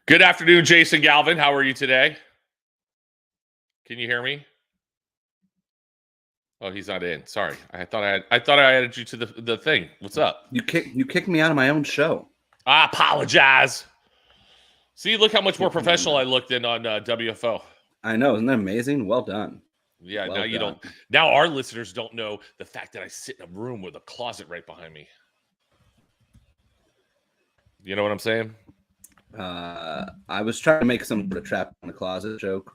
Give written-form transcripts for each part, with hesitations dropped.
Good afternoon, Jason Galvin. How are you today? Can you hear me? Oh, he's not in. Sorry. I thought I added you to the thing. What's up? You kicked me out of my own show. I apologize. See, look how much more Kicked me professional out. I looked in on WFO. I know, isn't that amazing? Well done. Yeah, Well now you done. don't. Now our listeners don't know the fact that I sit in a room with a closet right behind me. You know what I'm saying? I was trying to make some sort of trap in the closet joke.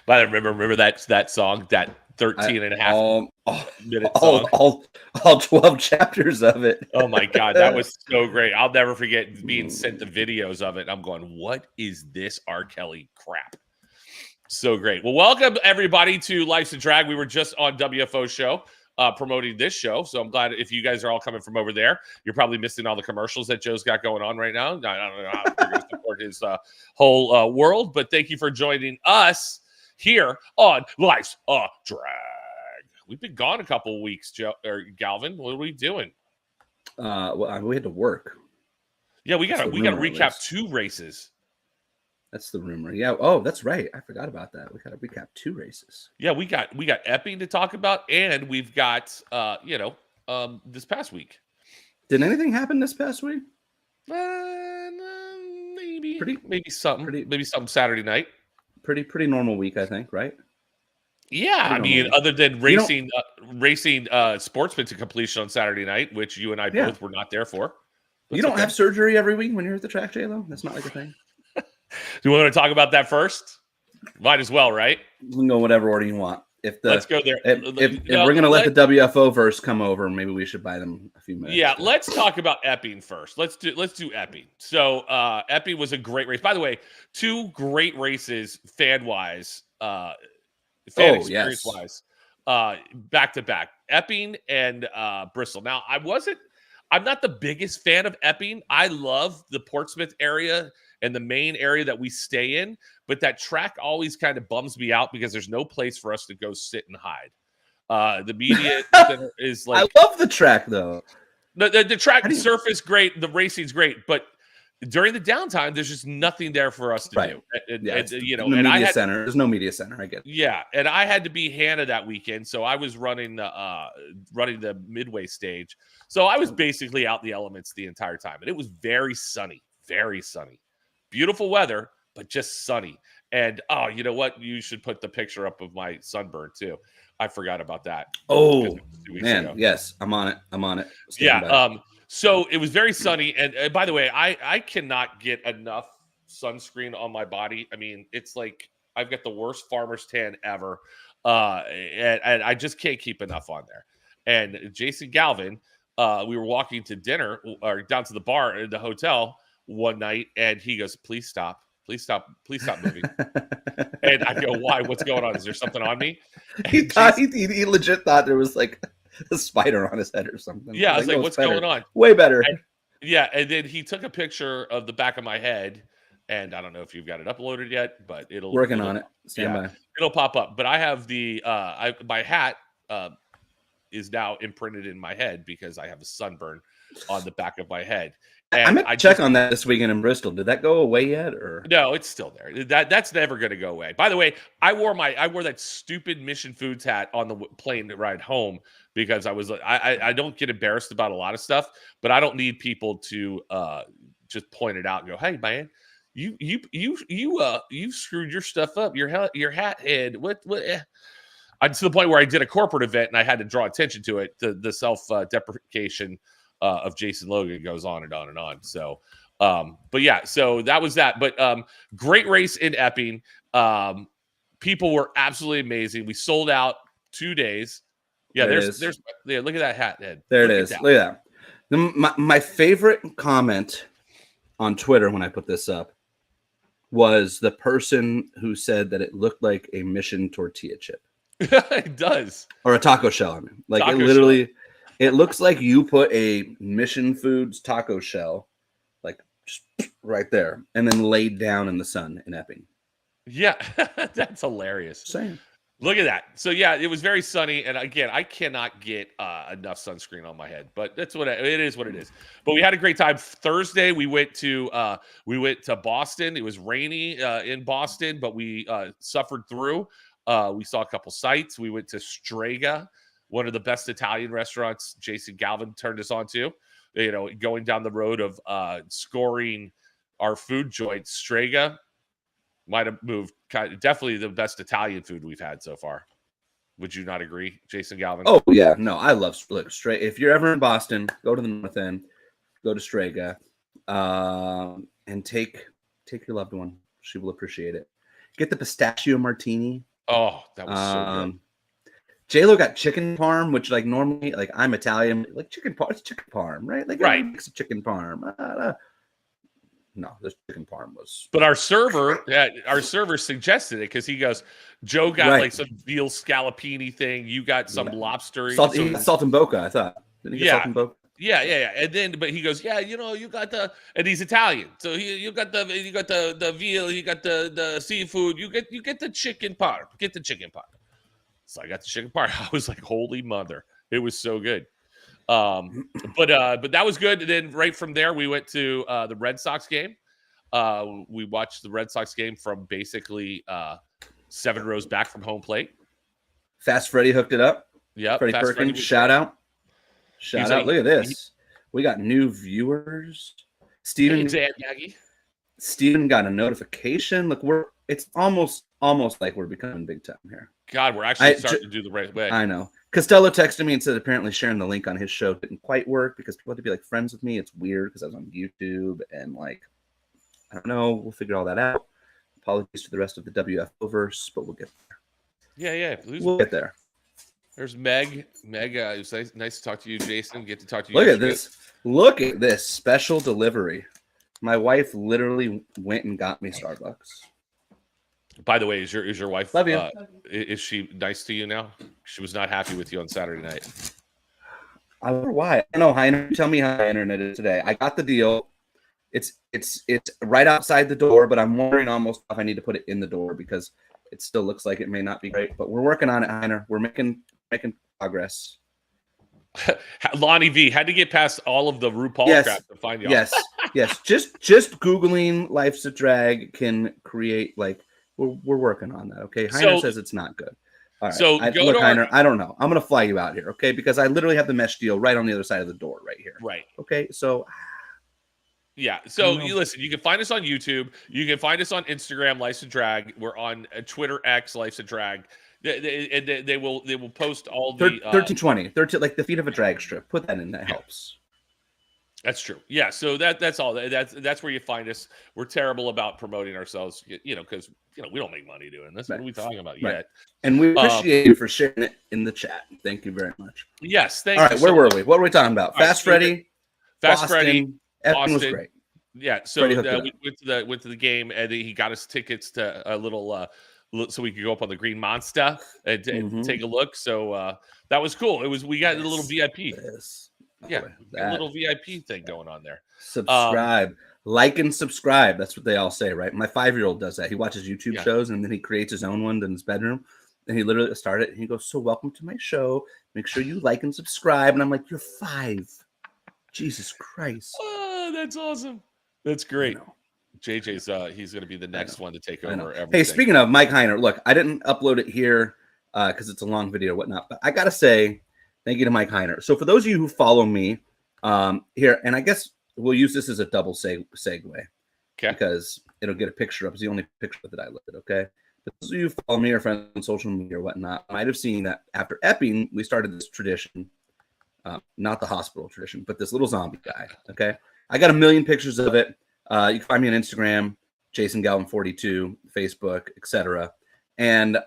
But But I remember that song, that 13 and a half minute song. all 12 chapters of it. Oh my God, that was so great. I'll never forget being sent the videos of it. I'm going, what is this R. Kelly crap? So great. Well, welcome everybody to Life's a Drag. We were just on WFO show promoting this show. So I'm glad if you guys are all coming from over there. You're probably missing all the commercials that Joe's got going on right now. I don't know how you're going to support his whole world, but thank you for joining us here on Life's a Drag. We've been gone a couple of weeks, Joe or Galvin. What are we doing? Well, we had to work. Yeah, we got to recap 2 races. That's the rumor. Yeah. Oh, that's right. I forgot about that. We got to recap 2 races. Yeah, we got Epping to talk about, and we've got this past week. Did anything happen this past week? Maybe something Saturday night. Pretty normal week, I think. Right? Yeah, I mean, other than racing sportsman to completion on Saturday night, which you and I both were not there for. You don't have surgery every week when you're at the track, J-Lo? That's not like a thing. Do you want to talk about that first? Might as well, right? You can go whatever order you want. Let's go there. If we're gonna let the WFO verse come over, maybe we should buy them a few minutes. Yeah, let's talk about Epping first. Let's do Epping. So Epping was a great race. By the way, 2 great races fan-wise, fan experience-wise, back to back. Epping and Bristol. Now, I'm not the biggest fan of Epping. I love the Portsmouth area and the main area that we stay in, but that track always kind of bums me out because there's no place for us to go sit and hide. The media center is like, I love the track though. The track surface great, the racing's great, but during the downtime, there's just nothing there for us to do. There's no media center. I get it. Yeah, and I had to be Hannah that weekend, so I was running the midway stage. So I was basically out in the elements the entire time, and it was very sunny, beautiful weather, but just sunny. And oh, you know what? You should put the picture up of my sunburn too. I forgot about that. Oh man, yes, I'm on it. So it was very sunny, and by the way, I cannot get enough sunscreen on my body. I mean, it's like I've got the worst farmer's tan ever, and I just can't keep enough on there. And Jason Galvin, we were walking to dinner or down to the bar in the hotel one night, and he goes, "Please stop moving." And I go, "Why? What's going on? Is there something on me?" He legit thought there was like a spider on his head or something. Yeah, I was like, "What's going on?" Way better. And then he took a picture of the back of my head, and I don't know if you've got it uploaded yet, but it'll working on it. Stand by. It'll pop up. But I have my hat is now imprinted in my head because I have a sunburn on the back of my head. And I meant to check on that this weekend in Bristol. Did that go away yet? Or no, it's still there. That's never going to go away. By the way, I wore that stupid Mission Foods hat on the plane ride home because I don't get embarrassed about a lot of stuff, but I don't need people to just point it out and go, "Hey man, you screwed your stuff up. Your hat head. What?" To the point where I did a corporate event and I had to draw attention to it. The self deprecation of Jason Logan goes on and on and on. So, but yeah, so that was that. But great race in Epping. People were absolutely amazing. We sold out 2 days. Yeah, there's look at that hat head. There it is. Look at that. My favorite comment on Twitter when I put this up was the person who said that it looked like a Mission tortilla chip. It does. Or a taco shell. I mean, like taco it literally, shell. It looks like you put a Mission Foods taco shell, like just right there, and then laid down in the sun in Epping. Yeah, that's hilarious. Same. Look at that. So yeah, it was very sunny, and again, I cannot get enough sunscreen on my head, but that's what it is. What it is. But we had a great time. Thursday, we went to Boston. It was rainy in Boston, but we suffered through. We saw a couple sites. We went to Strega, one of the best Italian restaurants. Jason Galvin turned us on to. You know, going down the road of scoring our food joint, Strega might have moved. Definitely the best Italian food we've had so far. Would you not agree, Jason Galvin? Oh yeah, no, I love Strega. If you're ever in Boston, go to the North End, go to Strega, and take your loved one. She will appreciate it. Get the pistachio martini. Oh, that was so good. J-Lo got chicken parm, which like normally, like I'm Italian, like chicken parm, it's chicken parm, right? Like right, mix of chicken parm. No, this chicken parm was. But our server suggested it because he goes, Joe got like some veal scallopini thing. You got some lobster. Salt and boca, I thought. Didn't he get salt and boca? Yeah. And then, but he goes, yeah, you know, you got and he's Italian, so you got the veal, you got the seafood, you get the chicken parm. Get the chicken parm. So I got the chicken parm. I was like, holy mother, it was so good. But that was good. And then right from there, we went to the Red Sox game. We watched the Red Sox game from basically 7 rows back from home plate. Fast Freddy hooked it up. Yeah, Freddie Perkins. Shout out. Look at this. We got new viewers. Steven got a notification. Look, it's almost like we're becoming big time here. God, we're actually starting to do the right way. I know. Costello texted me and said apparently sharing the link on his show didn't quite work because people had to be like friends with me. It's weird because I was on YouTube and like, I don't know. We'll figure all that out. Apologies to the rest of the WFO verse, but we'll get there. Yeah. We'll get there. There's Meg. Meg, it was nice to talk to you, Jason. Get to talk to you. Look at this special delivery. My wife literally went and got me Starbucks. By the way, is your wife? Love you. Is she nice to you now? She was not happy with you on Saturday night. I wonder why. I don't know, Heiner. Tell me how the internet is today. I got the deal. It's right outside the door, but I'm wondering almost if I need to put it in the door because it still looks like it may not be great. But we're working on it, Heiner. We're making progress. Lonnie V had to get past all of the RuPaul crap to find y'all. Yes. Just Googling Life's a Drag can create like we're working on that. Okay. Heiner says it's not good. All right. So Heiner, I don't know. I'm gonna fly you out here, okay? Because I literally have the mesh deal right on the other side of the door, right here. Right. Okay. So yeah. So you listen. You can find us on YouTube. You can find us on Instagram, Life's a Drag. We're on Twitter X, Life's a Drag. They will post all the 1320, like the feet of a drag strip. Put that in. That helps. That's true. Yeah. So that's all. That's where you find us. We're terrible about promoting ourselves, because we don't make money doing this. What are we talking about yet? And we appreciate you for sharing it in the chat. Thank you very much. Yes. Thank you. All right. Where were we? What were we talking about? Fast Freddy. Freddy. Epping was great. Yeah. So we went to the game, and he got us tickets to a little. So we could go up on the Green Monster and take a look. So that was cool. We got a little VIP. A little VIP thing going on there. Subscribe, like, and subscribe. That's what they all say, right? My 5-year-old does that. He watches YouTube shows and then he creates his own one in his bedroom. And he literally started. And he goes, "So welcome to my show. Make sure you like and subscribe." And I'm like, "You're 5. Jesus Christ!" Oh, that's awesome. That's great. JJ's he's going to be the next one to take over everything. Hey, speaking of Mike Heiner, look, I didn't upload it here because it's a long video or whatnot, but I got to say thank you to Mike Heiner. So for those of you who follow me here, and I guess we'll use this as a double segue, because it'll get a picture up. It's the only picture that I looked at, okay? But those of you who follow me or friends on social media or whatnot might have seen that after Epping, we started this tradition, not the hospital tradition, but this little zombie guy, okay? I got a million pictures of it. You can find me on Instagram, Jason Galvin 42, Facebook, etc. And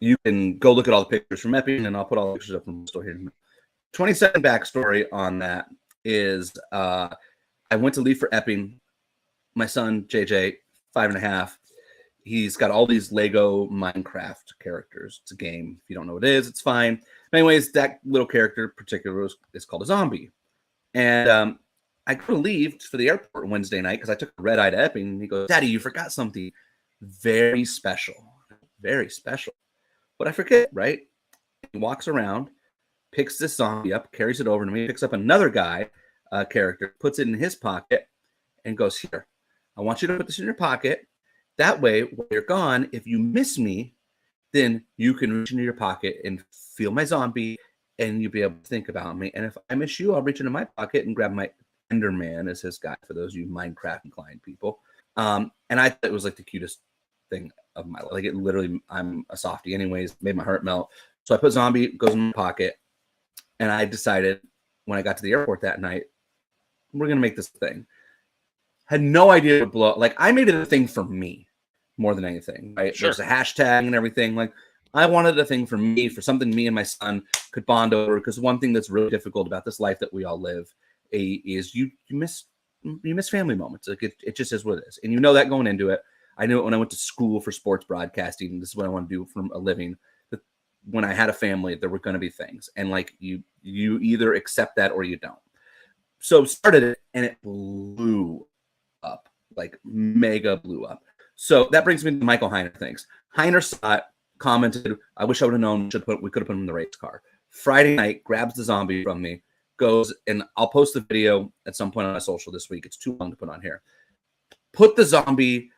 you can go look at all the pictures from Epping, and I'll put all the pictures up from the store here. 20-second backstory on that is I went to leave for Epping. My son, JJ, 5.5, he's got all these Lego Minecraft characters. It's a game. If you don't know what it is, it's fine. But anyways, that little character in particular is called a zombie. And I go to leave for the airport Wednesday night because I took a red eye to Epping. And he goes, "Daddy, you forgot something very special." Very special. But I forget, right? He walks around, picks this zombie up, carries it over to me, picks up another guy character, puts it in his pocket, and goes, here, I want you to put this in your pocket. That way, when you're gone, if you miss me, then you can reach into your pocket and feel my zombie, and you'll be able to think about me. And if I miss you, I'll reach into my pocket and grab my Enderman as his guy, for those of you Minecraft inclined people. And I thought it was like the cutest thing of my life. Like, it literally, I'm a softie anyways, made my heart melt. So I put zombie, goes in my pocket, and I decided when I got to the airport that night, we're going to make this thing. Had no idea it would blow up. Like, I made it a thing for me more than anything, right? Sure. There's a hashtag and everything. Like, I wanted a thing for me, for something me and my son could bond over. Because one thing that's really difficult about this life that we all live is you miss family moments. Like, it just is what it is. And you know that going into it. I knew it when I went to school for sports broadcasting. This is what I want to do for a living. That when I had a family, there were going to be things. And like, you either accept that or you don't. So started it, and it blew up, like mega blew up. So that brings me to Michael Heiner things. Heiner saw it, commented, I wish I would have known we could have put him in the race car. Friday night, grabs the zombie from me, goes, and I'll post the video at some point on my social this week. It's too long to put on here. Put the zombie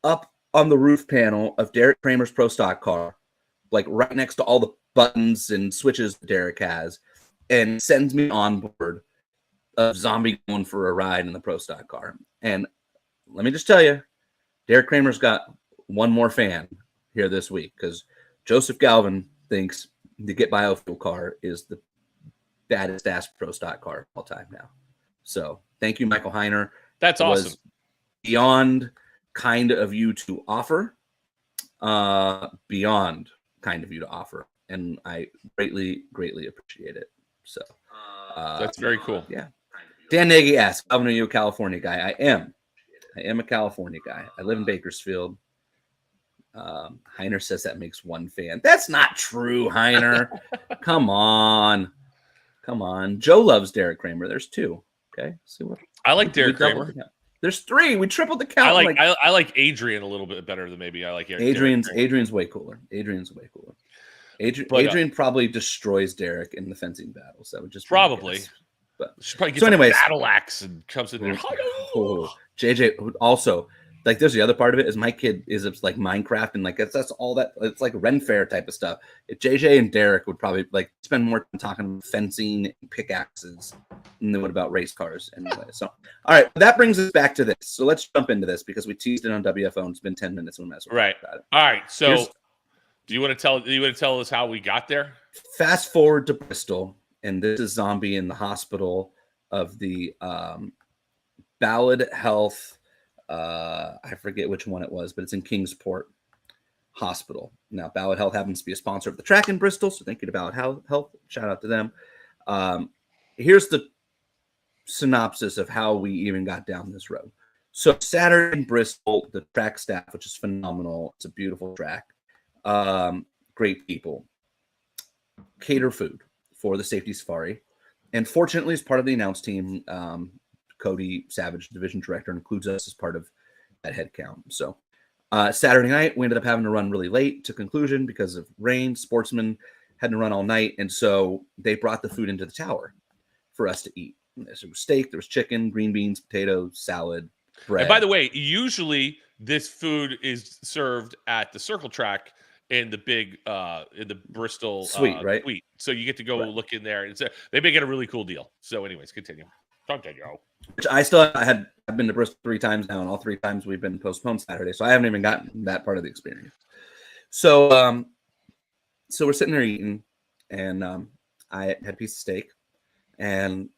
up on the roof panel of Derek Kramer's Pro Stock car, like right next to all the buttons and switches Derek has, and sends me on board a zombie going for a ride in the Pro Stock car. And let me just tell you, Derek Kramer's got one more fan here this week, because Joseph Galvin thinks the Get Biofuel car is the baddest ass Pro Stock car of all time now. So thank you, Michael Heiner. That's awesome. Was beyond kind of you to offer. Beyond kind of you to offer. And I greatly, greatly appreciate it. So that's very cool. Yeah. Dan Nagy asks, Alvin, are you a California guy? I am a California guy. I live in Bakersfield. Heiner says that makes one fan. That's not true, Heiner. Come on. Joe loves Derek Kramer. There's two. Okay. See what I like Derek Kramer. There's three. We tripled the count. I like Adrian a little bit better than maybe I like Adrian's way cooler. Adrian probably destroys Derek in the fencing battles. That would just probably. But she probably gets a battle axe and comes in there. JJ also, like, there's the other part of it is my kid is like Minecraft, and like that's all that, it's like Ren Fair type of stuff. If JJ and Derek would probably like spend more time talking about fencing and pickaxes than they would about race cars anyway. So all right, that brings us back to this. So let's jump into this because we teased it on WFO and it's been 10 minutes when we mess right about it. All right, so do you want to tell us how we got there? Fast forward to Bristol, and this is zombie in the hospital of the Ballad Health. I forget which one it was, but it's in Kingsport Hospital. Now, Ballad Health happens to be a sponsor of the track in Bristol, so thank you to Ballad Health. Shout out to them. Here's the synopsis of how we even got down this road. So Saturday in Bristol, the track staff, which is phenomenal. It's a beautiful track. Great people. Cater food for the safety safari. And fortunately, as part of the announce team, Cody Savage, division director, includes us as part of that head count. So Saturday night, we ended up having to run really late to conclusion because of rain. Sportsmen had to run all night. And so they brought the food into the tower for us to eat. There was steak, there was chicken, green beans, potatoes, salad, bread. And by the way, usually this food is served at the Circle Track in the big in the Bristol suite, right? Suite. So you get to go look in there, and they make it a really cool deal. So anyways, continue. Which I've been to Bristol 3 times now, and all 3 times we've been postponed Saturday, so I haven't even gotten that part of the experience. So so we're sitting there eating, and I had a piece of steak and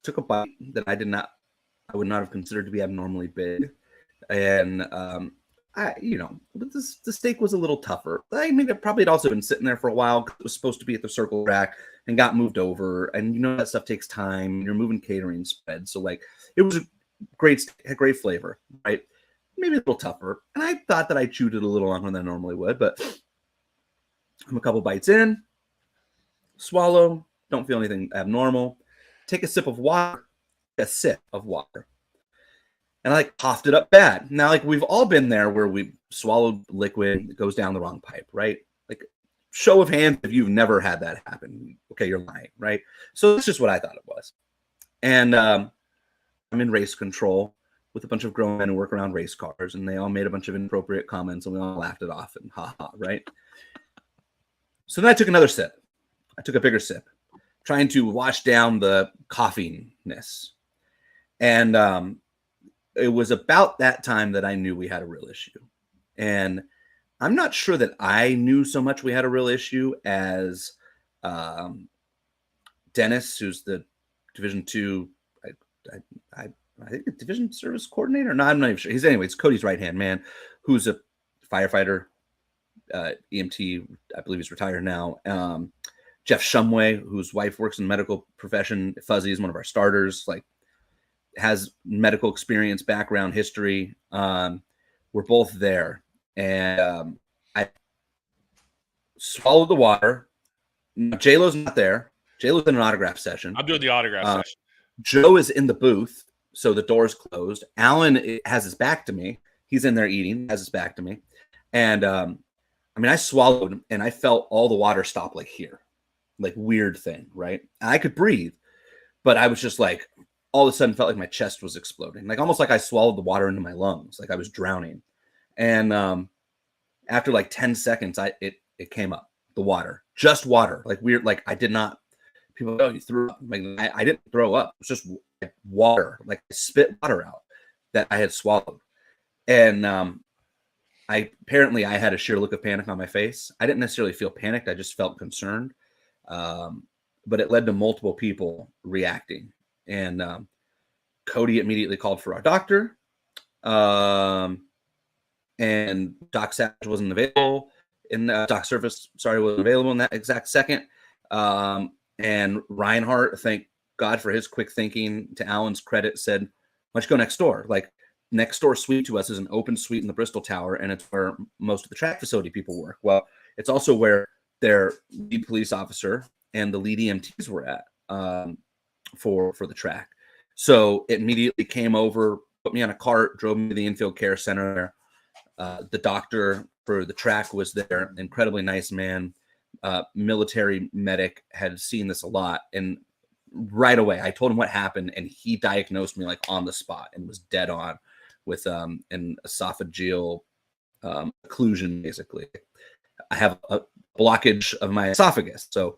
took a bite that I would not have considered to be abnormally big. And the steak was a little tougher. I mean, it probably had also been sitting there for a while because it was supposed to be at the Circle Track and got moved over. And that stuff takes time. You're moving catering spread. So like, it was had great flavor, right? Maybe a little tougher. And I thought that I chewed it a little longer than I normally would, but I'm a couple bites in, swallow, don't feel anything abnormal. Take a sip of water. and I like coughed it up bad. Now, like we've all been there where we swallowed liquid, it goes down the wrong pipe, right? Like show of hands if you've never had that happen. Okay, you're lying, right? So that's just what I thought it was. And I'm in race control with a bunch of grown men who work around race cars, and they all made a bunch of inappropriate comments, and we all laughed it off and haha, right? So then I took another sip. I took a bigger sip, trying to wash down the coughing-ness. And it was about that time that I knew we had a real issue. And I'm not sure that I knew so much we had a real issue as Dennis, who's the Division II, I think the Division Service Coordinator. No, I'm not even sure. It's Cody's right-hand man, who's a firefighter, EMT. I believe he's retired now. Jeff Shumway, whose wife works in the medical profession. Fuzzy is one of our starters. Like, has medical experience, background, history. We're both there, and I swallowed the water. J-Lo's not there. J-Lo's in an autograph session. I'm doing the autograph session. Joe is in the booth, so the door's closed. Alan has his back to me. He's in there eating, has his back to me. And I swallowed, and I felt all the water stop like here. Like weird thing, right? And I could breathe, but I was just like, all of a sudden felt like my chest was exploding. Like almost like I swallowed the water into my lungs, like I was drowning. And after like 10 seconds, it came up, the water, just water, like weird. Like I did not, people go, you threw up. Like I didn't throw up. It was just water, like I spit water out that I had swallowed. And I had a sheer look of panic on my face. I didn't necessarily feel panicked. I just felt concerned. But it led to multiple people reacting. And Cody immediately called for our doctor. And Doc Savage wasn't available. Doc Surface, wasn't available in that exact second. And Reinhardt, thank God for his quick thinking, to Alan's credit, said, why don't you go next door? Like, next door suite to us is an open suite in the Bristol Tower, and it's where most of the track facility people work. Well, it's also where their lead police officer and the lead EMTs were at for the track. So it immediately came over, put me on a cart, drove me to the infield care center. The doctor for the track was there, incredibly nice man, military medic, had seen this a lot. And right away, I told him what happened, and he diagnosed me like on the spot and was dead on with an esophageal occlusion, basically. I have a blockage of my esophagus. So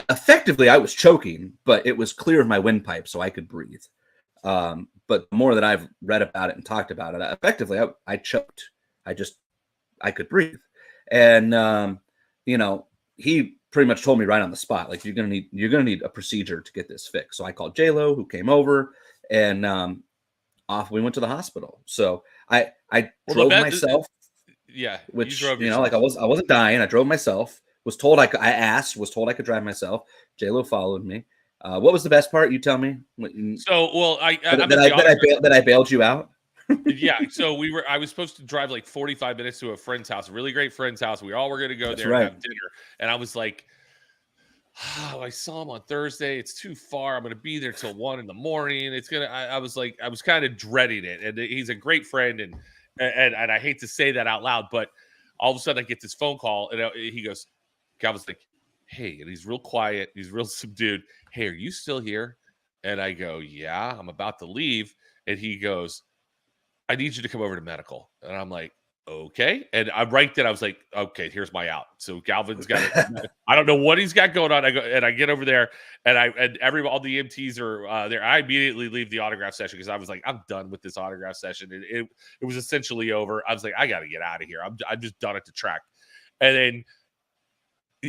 effectively, I was choking, but it was clear of my windpipe, so I could breathe. But the more that I've read about it and talked about it, effectively, I choked. I could breathe. And, he pretty much told me right on the spot, like, you're going to need a procedure to get this fixed. So I called J-Lo, who came over, and off we went to the hospital. So I drove myself. Yeah. Which, like I wasn't dying. I drove myself, was told I could drive myself. J-Lo followed me. What was the best part? You tell me. So, well, that I bailed you out. Yeah. So I was supposed to drive like 45 minutes to a friend's house, a really great friend's house. We all were going to go there and have dinner. And I was like, I saw him on Thursday. It's too far. I'm going to be there till 1 a.m. I was kind of dreading it. And he's a great friend. And I hate to say that out loud, but all of a sudden I get this phone call, and he goes, I was like, hey, and he's real quiet. He's real subdued. Hey, are you still here? And I go, yeah, I'm about to leave. And he goes, I need you to come over to medical. And I'm like, okay. And I right then I was like, okay, here's my out. So Galvin's got it. I don't know what he's got going on. I get over there, and all the EMTs are there. I immediately leave the autograph session because I was like, I'm done with this autograph session. And it was essentially over. I was like, I got to get out of here. I'm just done at the track. And then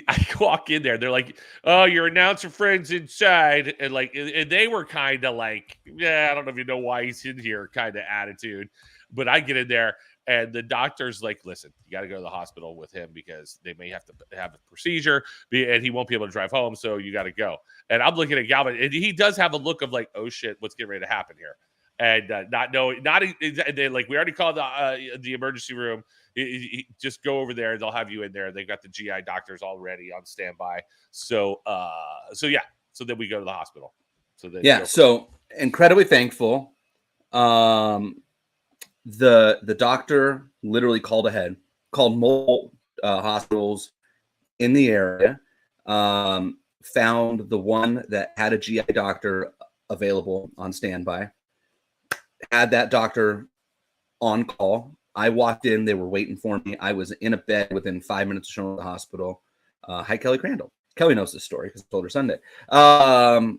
I walk in there. They're like, "Oh, your announcer friend's inside," and they were kind of like, "Yeah, I don't know if you know why he's in here," kind of attitude. But I get in there, and the doctor's like, "Listen, you got to go to the hospital with him because they may have to have a procedure, and he won't be able to drive home, so you got to go." And I'm looking at Galvin, and he does have a look of like, "Oh shit, what's getting ready to happen here?" And not knowing, like, we already called the emergency room. Just go over there. They'll have you in there. They've got the GI doctors already on standby. So yeah. So then we go to the hospital. So incredibly thankful. The doctor literally called multiple hospitals in the area, found the one that had a GI doctor available on standby, had that doctor on call. I walked in, they were waiting for me. I was in a bed within 5 minutes of showing up at the hospital. Hi, Kelly Crandall. Kelly knows this story because I told her Sunday. Yeah,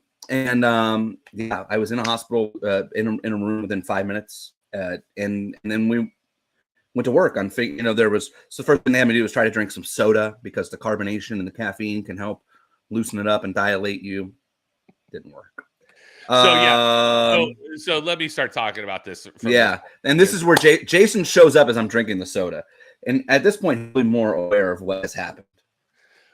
I was in a hospital in a room within 5 minutes. And then we went to work on, there was, so the first thing they had me do was try to drink some soda because the carbonation and the caffeine can help loosen it up and dilate you. Didn't work. So let me start talking about this. And this is where Jason shows up as I'm drinking the soda. And at this point, he's really more aware of what has happened.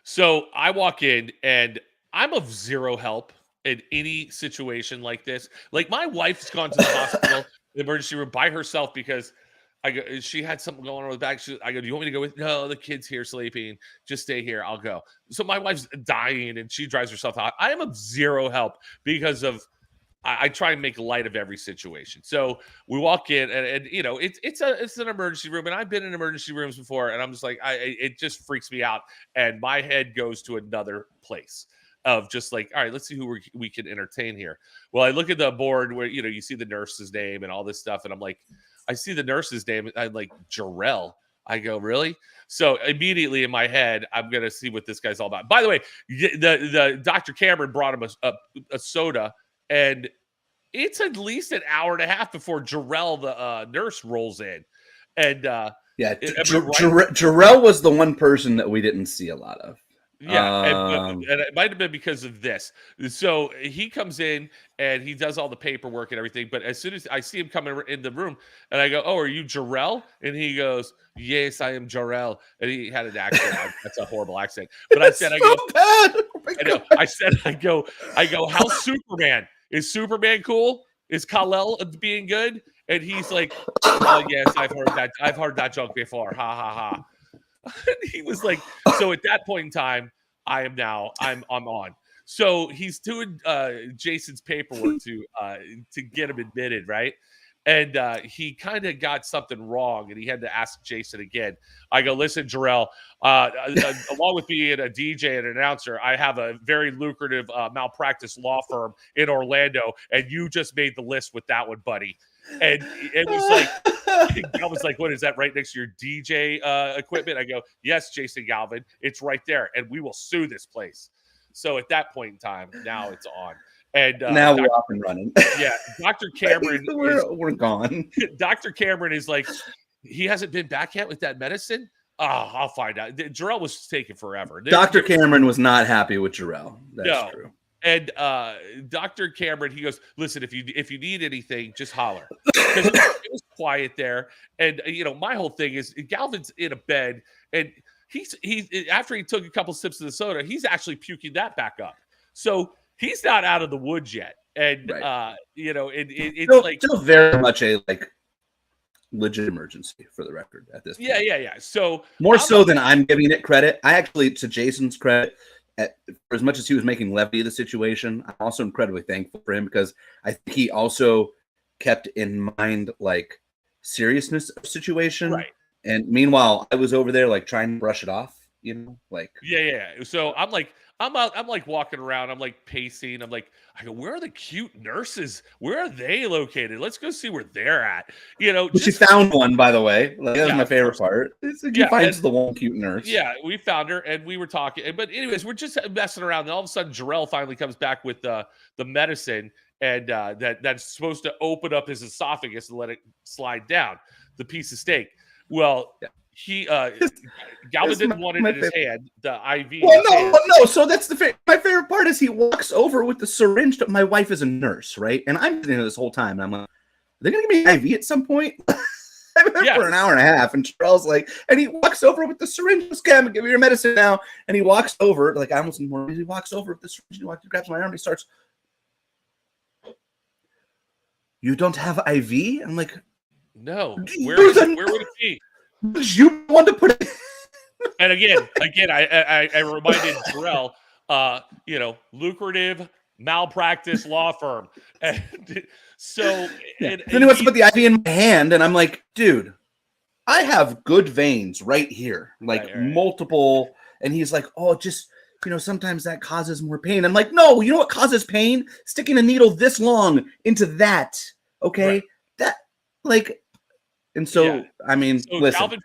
So I walk in and I'm of zero help in any situation like this. Like my wife's gone to the hospital, the emergency room by herself because she had something going on with the back. I go, do you want me to go with? No, the kid's here sleeping. Just stay here. I'll go. So my wife's dying and she drives herself out. I am of zero help because of, I try and make light of every situation. So we walk in and it's an emergency room, and I've been in emergency rooms before, and I'm just like, it just freaks me out, and my head goes to another place of just like, all right, let's see who we can entertain here. Well, I look at the board where you see the nurse's name and all this stuff, and I'm like, I see the nurse's name, I'm like, Jarrell. I go, really? So immediately in my head, I'm gonna see what this guy's all about. By the way, the Dr. Cameron brought him a soda. And it's at least an hour and a half before Jarrell, the nurse, rolls in. And Jarrell was the one person that we didn't see a lot of. Yeah, and it might have been because of this. So he comes in and he does all the paperwork and everything. But as soon as I see him coming in the room, and I go, "Oh, are you Jarrell?" And he goes, "Yes, I am Jarrell." And he had an accent. That's a horrible accent. But I said, I go, "How's Superman? Is Superman cool? Is Kal-El being good?" And he's like, "Oh yes, I've heard that joke before. Ha ha ha." And he was like, so at that point in time, I'm on. So he's doing Jason's paperwork to get him admitted, right? And he kind of got something wrong, and he had to ask Jason again. I go, listen, Jarrell, along with being a DJ and an announcer, I have a very lucrative malpractice law firm in Orlando, and you just made the list with that one, buddy. And it was like, I was like, what is that right next to your DJ equipment? I go, yes, Jason Galvin, it's right there, and we will sue this place. So at that point in time, now it's on. And now we're off and running. Yeah, Dr. Cameron, we're gone. Dr. Cameron is like, he hasn't been back yet with that medicine. Oh, I'll find out. Jarrell was taking forever. Dr. Cameron was not happy with Jarrell. That's true. And Dr. Cameron, he goes, listen, if you need anything, just holler. Because it was quiet there. And my whole thing is Galvin's in a bed, and he's after he took a couple sips of the soda, he's actually puking that back up. So he's not out of the woods yet. And right. It's still very much a legit emergency for the record at this point. Yeah. So more so than I'm giving it credit. I actually, to Jason's credit, for as much as he was making levity of the situation, I'm also incredibly thankful for him because I think he also kept in mind seriousness of the situation. Right. And meanwhile, I was over there trying to brush it off, Yeah. So I'm walking around, I'm pacing, I go, where are the cute nurses? Where are they located? Let's go see where they're at. She found one, by the way. That was my favorite part. He finds the one cute nurse. Yeah, we found her and we were talking. But anyways, we're just messing around. And all of a sudden, Jarrell finally comes back with the medicine, and that's supposed to open up his esophagus and let it slide down, the piece of steak. Well, he Galvin didn't want it in his hand, the IV. Well, no. So that's my favorite part is he walks over with the syringe. My wife is a nurse, right? And I'm sitting there this whole time, and I'm like, are they going to give me an IV at some point? I've been there for an hour and a half, and Charles and he walks over with the syringe. Okay, I'm gonna give you your medicine now. And he walks over, I almost more. He walks over with the syringe. He grabs my arm. And he starts. You don't have IV? I'm like, no. Where would it be? You want to put it? And again, I reminded Jarrell, lucrative malpractice law firm. And so then he wants to put the IV in my hand, and I'm like, dude, I have good veins right here, like multiple. And he's like, oh, just, sometimes that causes more pain. I'm like, no, you know what causes pain? Sticking a needle this long into that. Okay. Right. That, like, and so, I mean, listen, Calvin,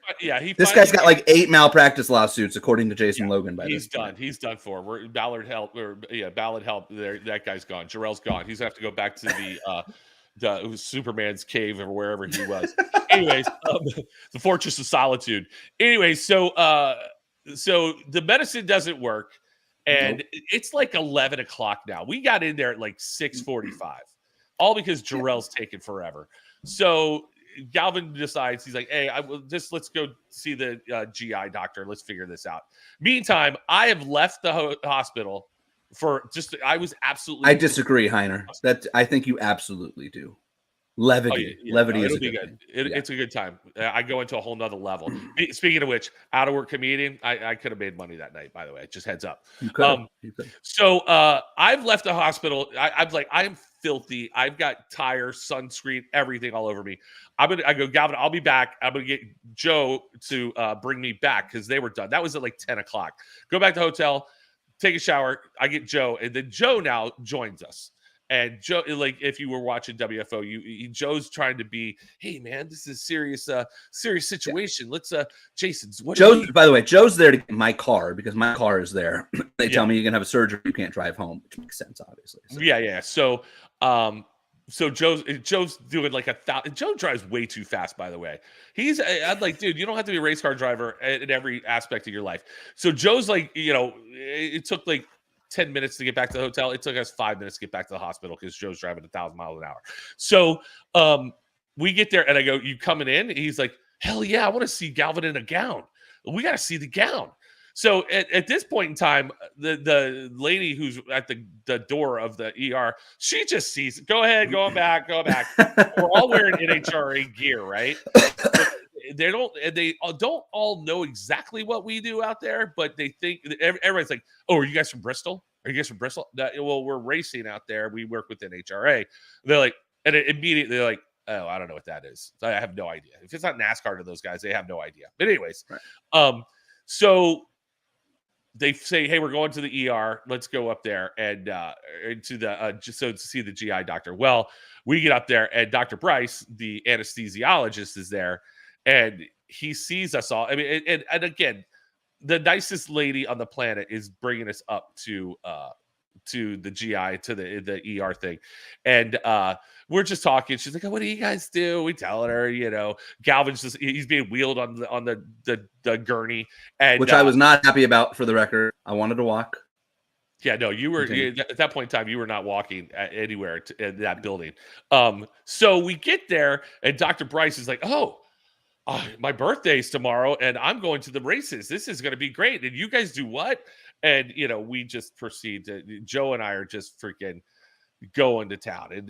this guy's got like 8 malpractice lawsuits, according to Jason Logan. By he's done. He's done for. We're Ballard help. Ballard help. There, that guy's gone. Jarrell's gone. He's gonna have to go back to the Superman's cave or wherever he was. Anyways, the Fortress of Solitude. Anyway, so the medicine doesn't work, and it's like 11 o'clock now. We got in there at like 6:45, all because Jarrell's taken forever. So Galvin decides, he's like, hey, let's go see the GI doctor. Let's figure this out. Meantime, I have left the hospital I disagree, Heiner. I think you absolutely do. Levity. Levity is good. It's a good time. I go into a whole nother level. Speaking of which, out of work comedian, I could have made money that night, by the way. Just heads up. You could. So I've left the hospital. I'm like, I am filthy. I've got tires, sunscreen, everything all over me. I go, Galvin, I'll be back. I'm going to get Joe to bring me back because they were done. That was at like 10 o'clock. Go back to the hotel, take a shower. I get Joe, and then Joe now joins us. And Joe, like if you were watching WFO, Joe's trying to be, hey man, this is a serious situation. Let's Jason's by the way, Joe's there to get my car because my car is there. They tell me you can have a surgery, you can't drive home, which makes sense, obviously. So. So Joe's doing like 1,000. Joe drives way too fast, by the way. I'm like, dude, you don't have to be a race car driver in every aspect of your life. So Joe's like, it took like 10 minutes to get back to the hotel. It took us 5 minutes to get back to the hospital because Joe's driving 1,000 miles an hour. So we get there and I go, you coming in? And he's like, hell yeah, I want to see Galvin in a gown. We got to see the gown. So at this point in time, the lady who's at the door of the ER, she just sees it. Go ahead, go back. We're all wearing NHRA gear, right? They don't all know exactly what we do out there, but they think everybody's like, "Oh, are you guys from Bristol? Are you guys from Bristol?" Well, we're racing out there. We work with NHRA. They're like, and immediately they're like, "Oh, I don't know what that is. I have no idea. If it's not NASCAR to those guys, they have no idea." But anyways, so they say, "Hey, we're going to the ER. Let's go up there and just to see the GI doctor." Well, we get up there, and Dr. Bryce, the anesthesiologist, is there, and he sees us all. I mean, and again, the nicest lady on the planet is bringing us up to the GI, to the ER thing, and we're just talking. She's like, "Oh, what do you guys do?" We tell her, Galvin's he's being wheeled on the gurney, and which I was not happy about. For the record, I wanted to walk. Yeah, no, you were at that point in time. You were not walking anywhere in that building. So we get there, and Dr. Bryce is like, "Oh, my birthday's tomorrow, and I'm going to the races. This is going to be great. And you guys do what?" And we just proceed to. Joe and I are just freaking going to town, and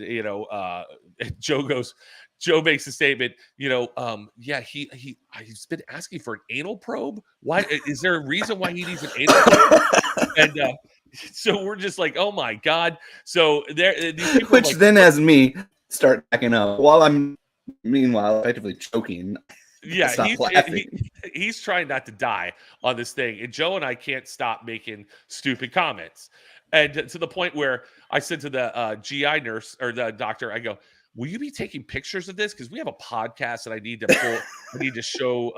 Joe makes a statement. Yeah, he's been asking for an anal probe. Why is there a reason why he needs an anal probe? And so we're just like, oh my god. So these people which then has me start backing up while I'm meanwhile effectively choking. Yeah, he's trying not to die on this thing, and Joe and I can't stop making stupid comments, and to the point where I said to the GI nurse or the doctor, I go, "Will you be taking pictures of this? Because we have a podcast that I need to pull. I need to show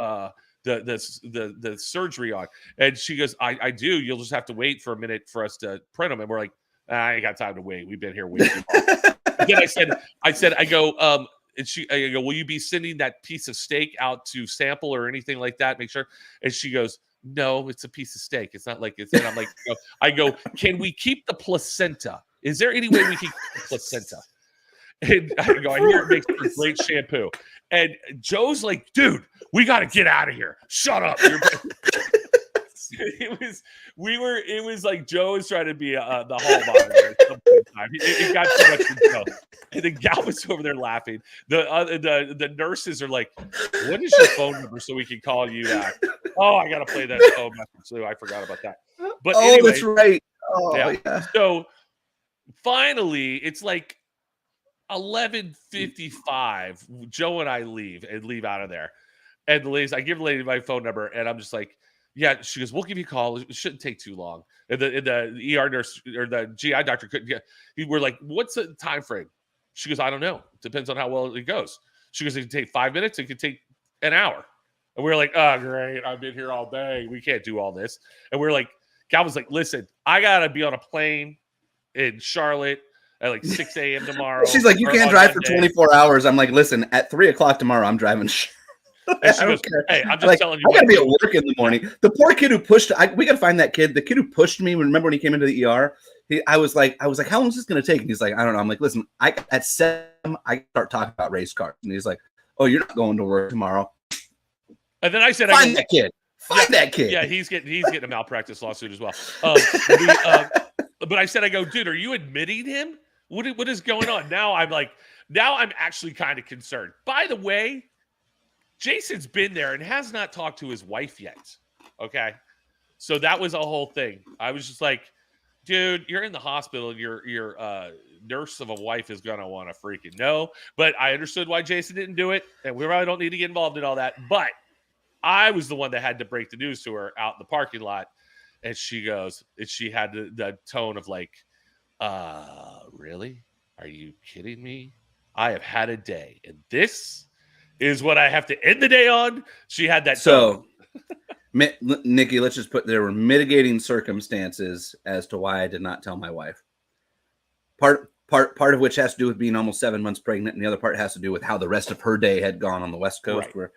the surgery on." And she goes, "I do. You'll just have to wait for a minute for us to print them." And we're like, "I ain't got time to wait. We've been here waiting." Then I go, and I go, "Will you be sending that piece of steak out to sample or anything like that? Make sure." And she goes, "No, it's a piece of steak. It's not like it's." And I'm like, I go, "Can we keep the placenta? Is there any way we can keep the placenta?" And I go, "I hear it makes for great shampoo." And Joe's like, "Dude, we got to get out of here. Shut up." It was like Joe was trying to be the hall monitor at some point in time. It got too much for Joe. And then Galvin's over there laughing. The nurses are like, "What is your phone number so we can call you back?" Oh, I gotta play that phone message too. I forgot about that. But anyway, that's right. Oh yeah. So finally, it's like 11:55. Joe and I leave out of there. And the ladies, I give the lady my phone number, and I'm just like, yeah. She goes, "We'll give you a call. It shouldn't take too long." And the ER nurse or the GI doctor couldn't get. We're like, "What's the time frame?" She goes, "I don't know. Depends on how well it goes." She goes, "It can take 5 minutes. It could take an hour." And we're like, "Oh, great! I've been here all day. We can't do all this." And we're like, Gal was like, "Listen, I gotta be on a plane in Charlotte at like 6 a.m. tomorrow." She's like, "You can't drive for 24 hours." I'm like, "Listen, at 3:00 tomorrow, I'm driving." And she goes, "Hey, I'm just telling you. I gotta be at work in the morning." The poor kid who pushed. We gotta find that kid. The kid who pushed me. Remember when he came into the ER? I was like, "How long is this gonna take?" And he's like, "I don't know." I'm like, "Listen, at 7, I start talking about race cars." And he's like, "Oh, you're not going to work tomorrow." And then I said, "Find that kid. Find that kid." Yeah, he's getting a malpractice lawsuit as well. But I said, I go, "Dude, are you admitting him? What is going on?" Now I'm actually kind of concerned. By the way, Jason's been there and has not talked to his wife yet. Okay. So that was a whole thing. I was just like, dude, you're in the hospital and your nurse of a wife is going to want to freaking know. But I understood why Jason didn't do it. And we really don't need to get involved in all that. But I was the one that had to break the news to her out in the parking lot. And she goes, and she had the tone of like, really? Are you kidding me? I have had a day. And this is what I have to end the day on. She had that. So, Nikki, let's just put there were mitigating circumstances as to why I did not tell my wife. Part of which has to do with being almost 7 months pregnant, and the other part has to do with how the rest of her day had gone on the West Coast, right. Where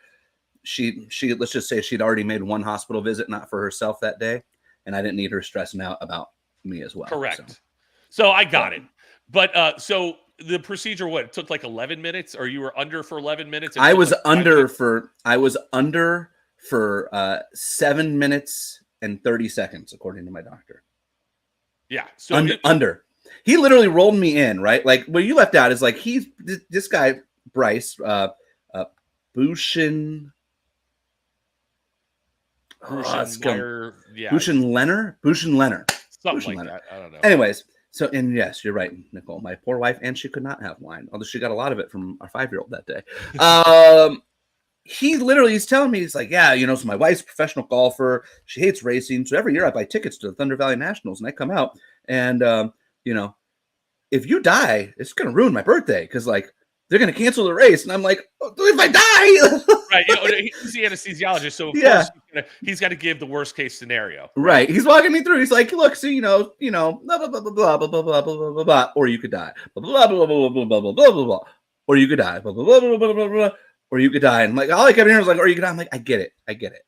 she let's just say she'd already made one hospital visit, not for herself that day, and I didn't need her stressing out about me as well. Correct. So I got it. But so the procedure, what, it took like 11 minutes, or you were under for 11 minutes? I was under for 7 minutes and 30 seconds, according to my doctor. Yeah. So under. He literally rolled me in, right? Like what you left out is like this guy, Bryce, Bushin. Bushin Leonard. Something like that. I don't know. Anyways. So, and yes, you're right, Nicole, my poor wife, and she could not have wine, although she got a lot of it from our 5-year-old that day. He's telling me, he's like, yeah, so my wife's a professional golfer. She hates racing. So every year I buy tickets to the Thunder Valley Nationals, and I come out and, if you die, it's going to ruin my birthday. Cause like, they're going to cancel the race. And I'm like, oh, if I die. Right. He's the anesthesiologist. So of course he's got to give the worst case scenario. Right. He's walking me through. He's like, look, so, blah, blah, blah, blah, blah, blah, blah, blah, blah, blah, or you could die. Blah, blah, blah, blah, blah, blah, blah, blah, blah, blah, or you could die. Blah, blah, blah, blah, blah, blah, blah, or you could die. And like, all I kept hearing was like, or you could die. I'm like, I get it.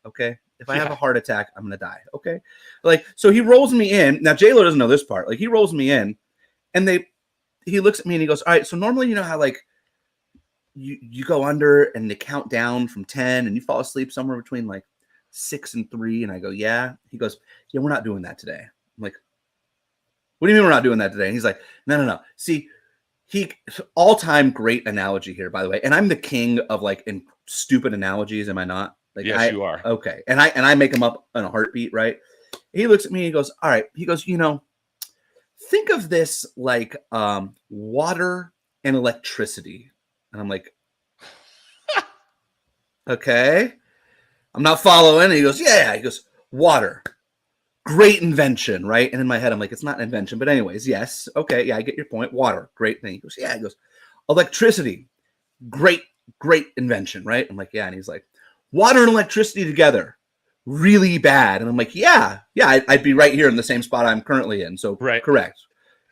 Okay. If I have a heart attack, I'm going to die. Okay. Like, so he rolls me in. Now, J-Lo doesn't know this part. Like, he rolls me in and he looks at me and he goes, all right, so normally, how like, you go under and they count down from 10 and you fall asleep somewhere between like 6 and 3. And I go, yeah. He goes, yeah, we're not doing that today. I'm like, what do you mean we're not doing that today? And he's like, no. See, all-time great analogy here, by the way. And I'm the king of like stupid analogies. Am I not? Like, yes, you are. Okay. And I make them up in a heartbeat, right? He looks at me and he goes, all right. He goes, think of this like water and electricity. And I'm like, okay, I'm not following. And he goes, yeah. He goes, water, great invention, right? And in my head, I'm like, it's not an invention. But anyways, yes. Okay, yeah, I get your point. Water, great thing. He goes, yeah. He goes, electricity, great invention, right? I'm like, yeah. And he's like, water and electricity together, really bad. And I'm like, yeah, I'd be right here in the same spot I'm currently in. So right. Correct.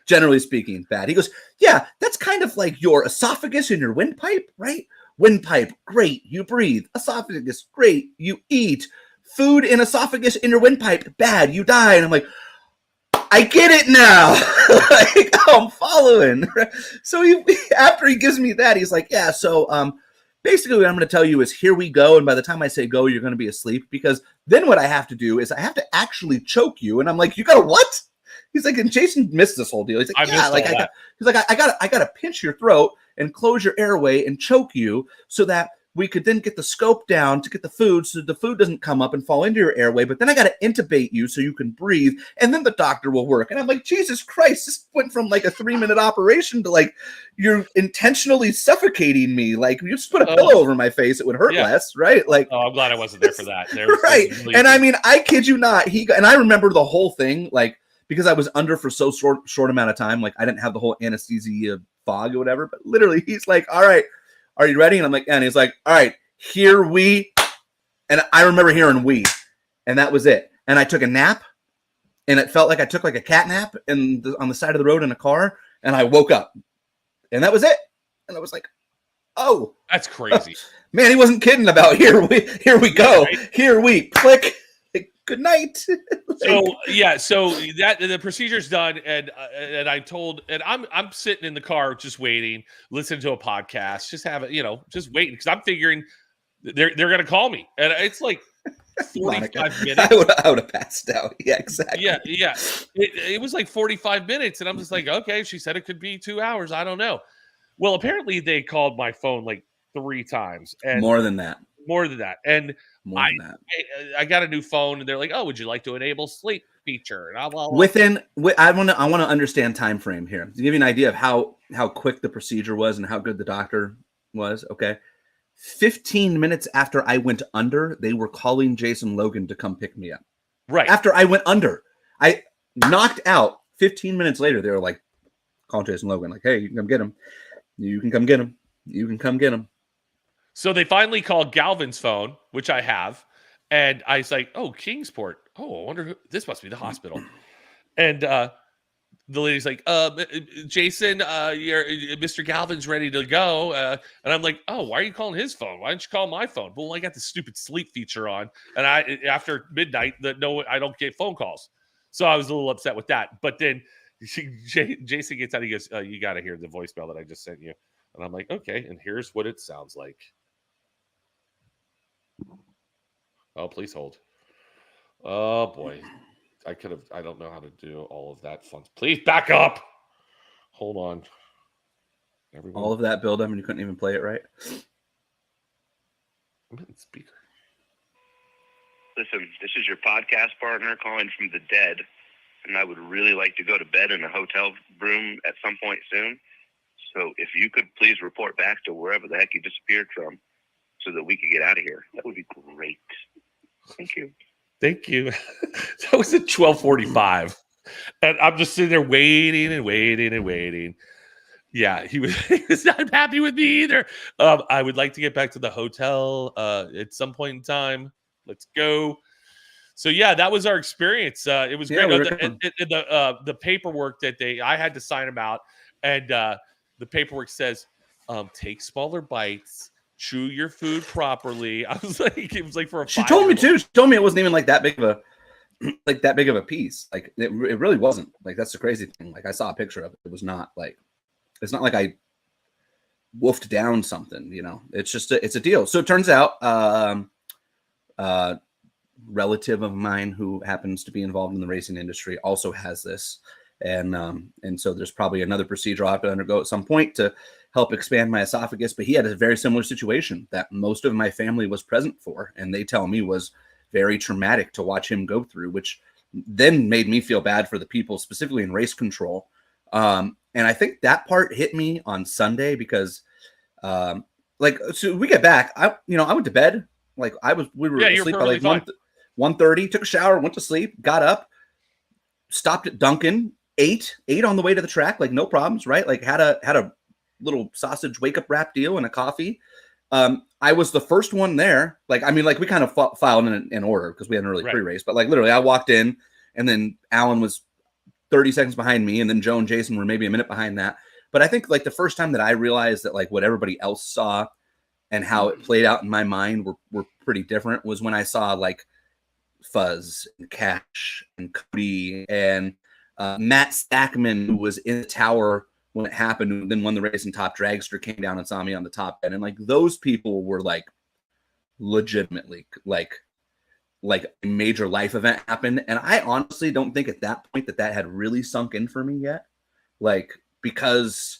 Generally speaking, bad. He goes, yeah, that's kind of like your esophagus and your windpipe, right? Windpipe, great, you breathe. Esophagus, great, you eat. Food in esophagus in your windpipe, bad, you die. And I'm like, I get it now. Like, I'm following. So after he gives me that, he's like, yeah, so basically what I'm going to tell you is here we go. And by the time I say go, you're going to be asleep, because then what I have to do is I have to actually choke you. And I'm like, you got to what? He's like, and Jason missed this whole deal. He's like, I got to pinch your throat and close your airway and choke you so that we could then get the scope down to get the food so the food doesn't come up and fall into your airway. But then I got to intubate you so you can breathe, and then the doctor will work. And I'm like, Jesus Christ, this went from like a 3-minute operation to like you're intentionally suffocating me. Like you just put a pillow over my face, it would hurt less, right? Like, oh, I'm glad I wasn't there for that. Right. And I mean, I kid you not, and I remember the whole thing, like, because I was under for so short amount of time, like I didn't have the whole anesthesia fog or whatever, but literally he's like, all right, are you ready? And I'm like, yeah. And he's like, all right, here we, and I remember hearing we, and that was it. And I took a nap, and it felt like I took like a cat nap on the side of the road in a car, and I woke up, and that was it. And I was like, oh, that's crazy. Man, he wasn't kidding about here we go. Right. Here we click. Good night. So that the procedure's done, and I told, and I'm sitting in the car just waiting, listening to a podcast, just have it, just waiting, because I'm figuring they're gonna call me, and it's like 45 minutes. I would have passed out. Yeah, exactly. Yeah. It was like 45 minutes, and I'm just like, okay, she said it could be 2 hours. I don't know. Well, apparently they called my phone like 3 times, and more than that. And I got a new phone, and they're like, "Oh, would you like to enable sleep feature?" And I want to understand time frame here to give you an idea of how quick the procedure was and how good the doctor was. Okay, 15 minutes after I went under, they were calling Jason Logan to come pick me up. Right after I went under, I knocked out. 15 minutes later, they were like, "Call Jason Logan, like, hey, you can come get him. You can come get him. You can come get him." So they finally called Galvin's phone, which I have, and I was like, "Oh, Kingsport. Oh, I wonder who this must be the hospital." And the lady's like, "Jason, Mr. Galvin's ready to go." And I'm like, "Oh, why are you calling his phone? Why don't you call my phone?" Well, I got the stupid sleep feature on, and after midnight, I don't get phone calls, so I was a little upset with that. But then Jason gets out, he goes, "You got to hear the voicemail that I just sent you." And I'm like, "Okay," and here's what it sounds like. Oh, please hold. Oh boy, I don't know how to do all of that fun. Please back up. Hold on. Everyone. All of that build up, and you couldn't even play it right. I'm hitting speaker. Listen, this is your podcast partner calling from the dead, and I would really like to go to bed in a hotel room at some point soon. So if you could please report back to wherever the heck you disappeared from, so that we could get out of here, that would be great. Thank you. Thank you. That was at 12:45, and I'm just sitting there waiting and waiting and waiting. Yeah, he was not happy with me either. I would like to get back to the hotel at some point in time. Let's go. So yeah, that was our experience. It was great. The paperwork that I had to sign them out, and the paperwork says, take smaller bites. Chew your food properly. I was like, it was like for a. She told me too. She told me it wasn't even like that big of a piece. Like it really wasn't. Like that's the crazy thing. Like I saw a picture of it. It was not like, it's not like I wolfed down something. It's just it's a deal. So it turns out, relative of mine who happens to be involved in the racing industry also has this, and so there's probably another procedure I'll have to undergo at some point to help expand my esophagus. But he had a very similar situation that most of my family was present for, and they tell me was very traumatic to watch him go through, which then made me feel bad for the people specifically in race control. And I think that part hit me on Sunday because so we get back, I went to bed. Like we were asleep by like 1:30, took a shower, went to sleep, got up, stopped at Dunkin', ate on the way to the track, like no problems, right? Like had a little sausage wake up wrap deal and a coffee. I was the first one there. Like, I mean, like we kind of filed in order because we hadn't really pre-race, but like literally I walked in and then Alan was 30 seconds behind me. And then Joe and Jason were maybe a minute behind that. But I think like the first time that I realized that like what everybody else saw and how it played out in my mind were pretty different was when I saw like Fuzz and Cash and Cody and Matt Stackman, who was in the tower when it happened, and then won the race, and Top Dragster came down and saw me on the top end. And like those people were like legitimately like a major life event happened. And I honestly don't think at that point that had really sunk in for me yet. Like, because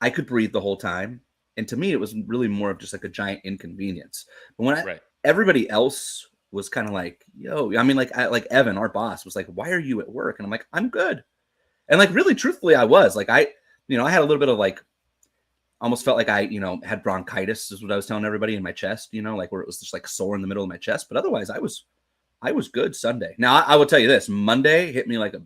I could breathe the whole time. And to me, it was really more of just like a giant inconvenience. But when Right. everybody else was kind of like, yo, I mean, like Evan, our boss, was like, why are you at work? And I'm like, I'm good. And like, really, truthfully, I was like, I had a little bit of like, almost felt like I, had bronchitis is what I was telling everybody in my chest, like where it was just like sore in the middle of my chest. But otherwise, I was good Sunday. Now I will tell you this: Monday hit me like a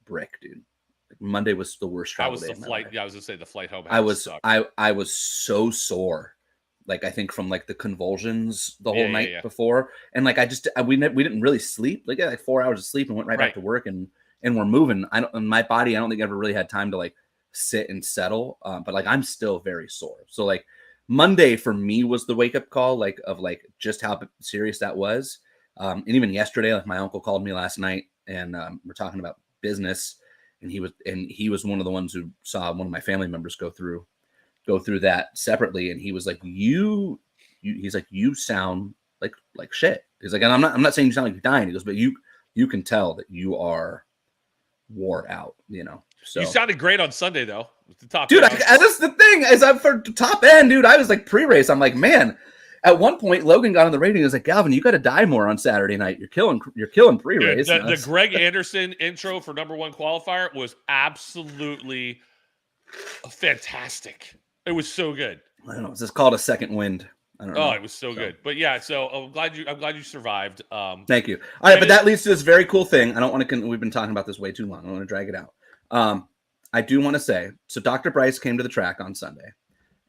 brick, dude. Like Monday was the worst travel day. How was the flight? Yeah, I was gonna say the flight home. I was so sore. Like I think from like the convulsions the whole night before, and like we didn't really sleep. Like I had like 4 hours of sleep and went right back to work, and we're moving. My body, I don't think I ever really had time to like sit and settle. But like I'm still very sore. So like Monday for me was the wake up call, like of like just how serious that was. And even yesterday, like my uncle called me last night, and we're talking about business, and he was one of the ones who saw one of my family members go through that separately, and he was like, he's like, you sound like shit. He's like, and I'm not saying you sound like you're dying. He goes, but you can tell that you are wore out, So you sounded great on Sunday though. The top dude, that's the thing is I'm for top end, dude. I was like pre-race. I'm like, man. At one point, Logan got on the radio. He was like, Galvin, you got to die more on Saturday night. You're killing pre-race. Dude, the Greg Anderson intro for #1 qualifier was absolutely fantastic. It was so good. I don't know. It's just called a second wind. I don't know. Oh, it was so good. But yeah, so I'm glad you survived. Thank you. All right, but that leads to this very cool thing. I don't want to. We've been talking about this way too long. I don't want to drag it out. I do want to say, so Dr. Bryce came to the track on Sunday,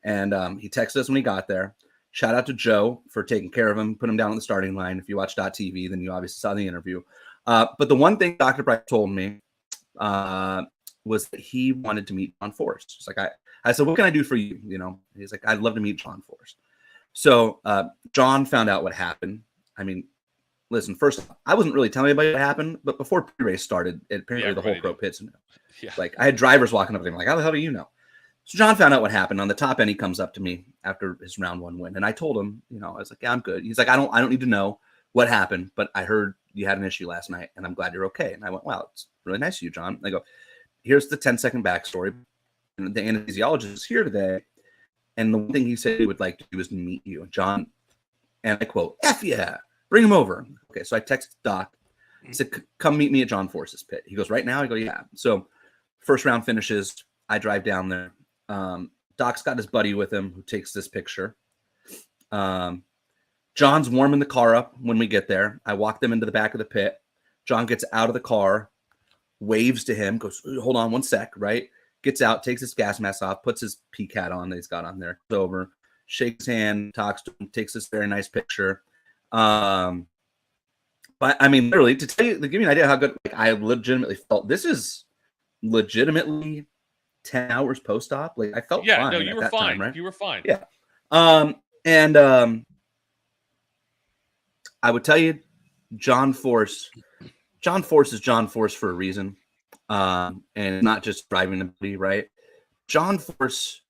and he texted us when he got there. Shout out to Joe for taking care of him, put him down on the starting line. If you watch .tv, then you obviously saw the interview. But the one thing Dr. Bryce told me was that he wanted to meet John Force. It's like I said, what can I do for you? He's like, I'd love to meet John Force. So John found out what happened. I mean, listen, first, I wasn't really telling anybody what happened, but before pre-race started, apparently the whole pro pits. Like I had drivers walking up to him like, how the hell do you know? So John found out what happened. On the top end, he comes up to me after his round 1 win. And I told him, I was like, yeah, I'm good. He's like, I don't need to know what happened, but I heard you had an issue last night and I'm glad you're okay. And I went, wow, it's really nice of you, John. And I go, here's the 10-second backstory. And the anesthesiologist is here today. And the one thing he said he would like to do is meet you. John, and I quote, F yeah, bring him over. Okay, so I texted Doc. I said, come meet me at John Force's pit. He goes, right now? I go, yeah. So first round finishes. I drive down there. Doc's got his buddy with him who takes this picture. John's warming the car up when we get there. I walk them into the back of the pit. John gets out of the car, waves to him, goes, hold on 1 sec, right? Gets out, takes his gas mask off, puts his PCAT on that he's got on there, goes over, shakes his hand, talks to him, takes this very nice picture. But I mean, literally, to give you an idea how good, like, I legitimately felt, this is legitimately 10 hours post-op. Like I felt fine. No, you were fine. Time, right? You were fine. Yeah. I would tell you, John Force is John Force for a reason. And not just driving ability, right? John Force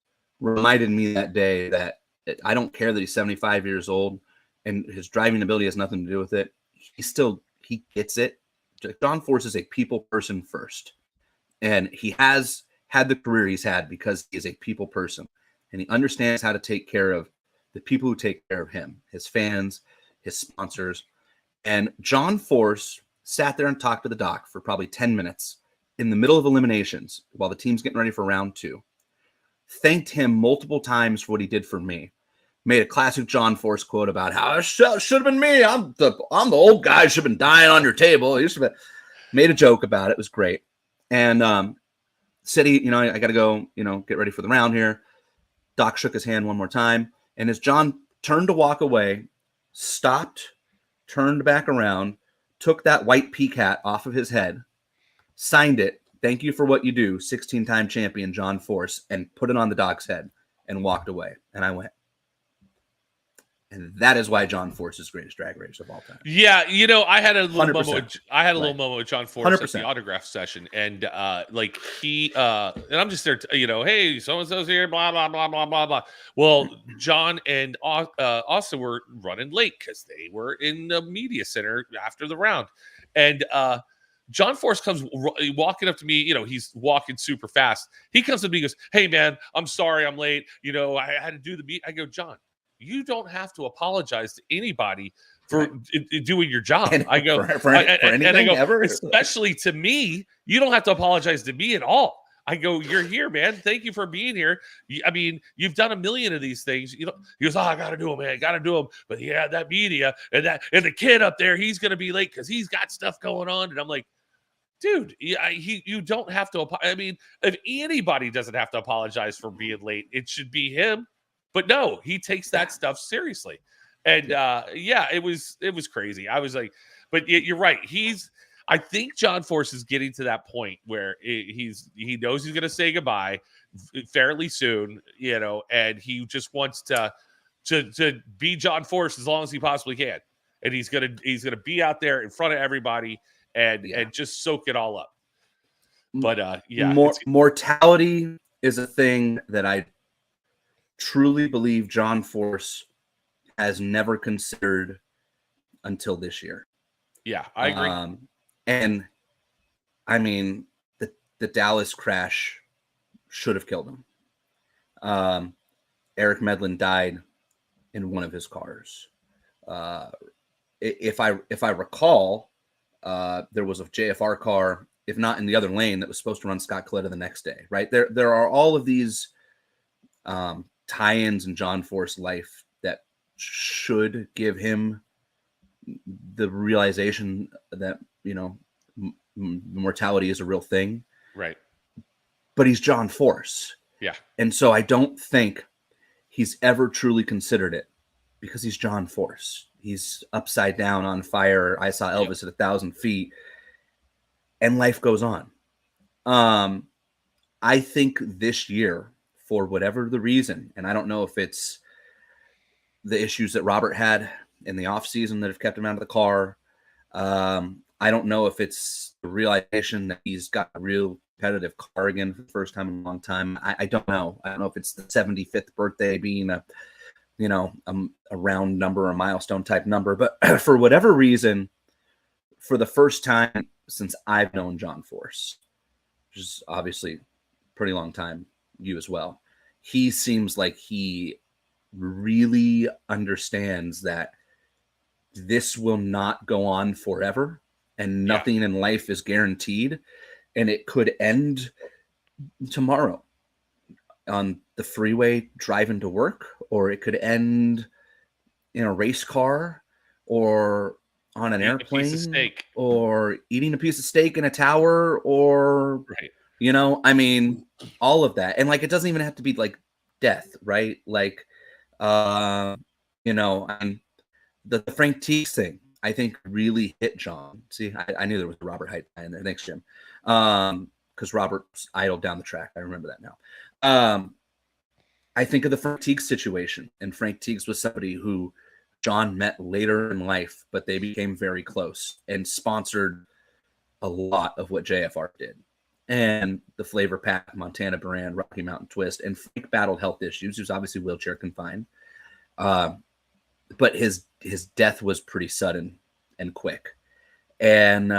reminded me that day that I don't care that he's 75 years old and his driving ability has nothing to do with it. He gets it. John Force is a people person first. And he has had the career he's had because he is a people person. And he understands how to take care of the people who take care of him, his fans, his sponsors. And John Force sat there and talked to the doc for probably 10 minutes in the middle of eliminations while the team's getting ready for round 2. Thanked him multiple times for what he did for me. Made a classic John Force quote about how it should have been me. I'm the old guy, should have been dying on your table. He should have made a joke about it. It was great. And said I got to go, get ready for the round here. Doc shook his hand one more time. And as John turned to walk away, stopped, turned back around, took that white PCAT off of his head, signed it, thank you for what you do, 16-time champion John Force, and put it on the doc's head and walked away. And I went, and that is why John Force is greatest drag racer of all time. Yeah, I had a little moment with John Force 100%. At the autograph session, and like he and I'm just there, hey, so and so's here, blah blah blah blah blah blah. Well, John and Austin were running late because they were in the media center after the round, and John Force comes walking up to me. He's walking super fast. He comes to me and goes, "Hey, man, I'm sorry I'm late. I had to do the meet." I go, "John, you don't have to apologize to anybody for doing your job." And I go, for anything and I go, ever, especially to me, you don't have to apologize to me at all. I go, "You're here, man. Thank you for being here. I mean, you've done a million of these things." He goes, "Oh, I got to do them, man. Got to do them." But yeah, that media and the kid up there, he's going to be late because he's got stuff going on. And I'm like, dude, you don't have to. I mean, if anybody doesn't have to apologize for being late, it should be him. But no, he takes that stuff seriously. And it was crazy. I was like, but you're right. I think John Force is getting to that point where he knows he's going to say goodbye fairly soon, and he just wants to be John Force as long as he possibly can, and he's gonna be out there in front of everybody and just soak it all up. But mortality is a thing that I truly believe John Force has never considered until this year. Yeah, I agree. And I mean, the Dallas crash should have killed him. Eric Medlin died in one of his cars. If I recall, there was a JFR car, if not in the other lane, that was supposed to run Scott Coletta the next day. Right there are all of these tie-ins in John Force's life that should give him the realization that mortality is a real thing, right? But he's John Force, and so I don't think he's ever truly considered it, because he's John Force. He's upside down on fire. I saw Elvis at 1,000 feet, and life goes on. I think this year, for whatever the reason, and I don't know if it's the issues that Robert had in the off season that have kept him out of the car. I don't know if it's the realization that he's got a real competitive car again for the first time in a long time. I don't know. I don't know if it's the 75th birthday being a round number, a milestone type number, but for whatever reason, for the first time since I've known John Force, which is obviously a pretty long time, you as well, he seems like he really understands that this will not go on forever, and nothing in life is guaranteed, and it could end tomorrow on the freeway driving to work, or it could end in a race car, or on an airplane, or eating a piece of steak in a tower, or I mean, all of that. And like, it doesn't even have to be like death, right? Like the Frank Teagues thing, I think, really hit John. See, I knew there was a Robert Height guy in there. Thanks, Jim. Because Robert's idled down the track. I remember that now. I think of the Frank Teagues situation, and Frank Teagues was somebody who John met later in life, but they became very close and sponsored a lot of what JFR did. And the Flavor Pack, Montana Brand, Rocky Mountain Twist, and Frank battled health issues. He was obviously wheelchair confined. But his death was pretty sudden and quick. And,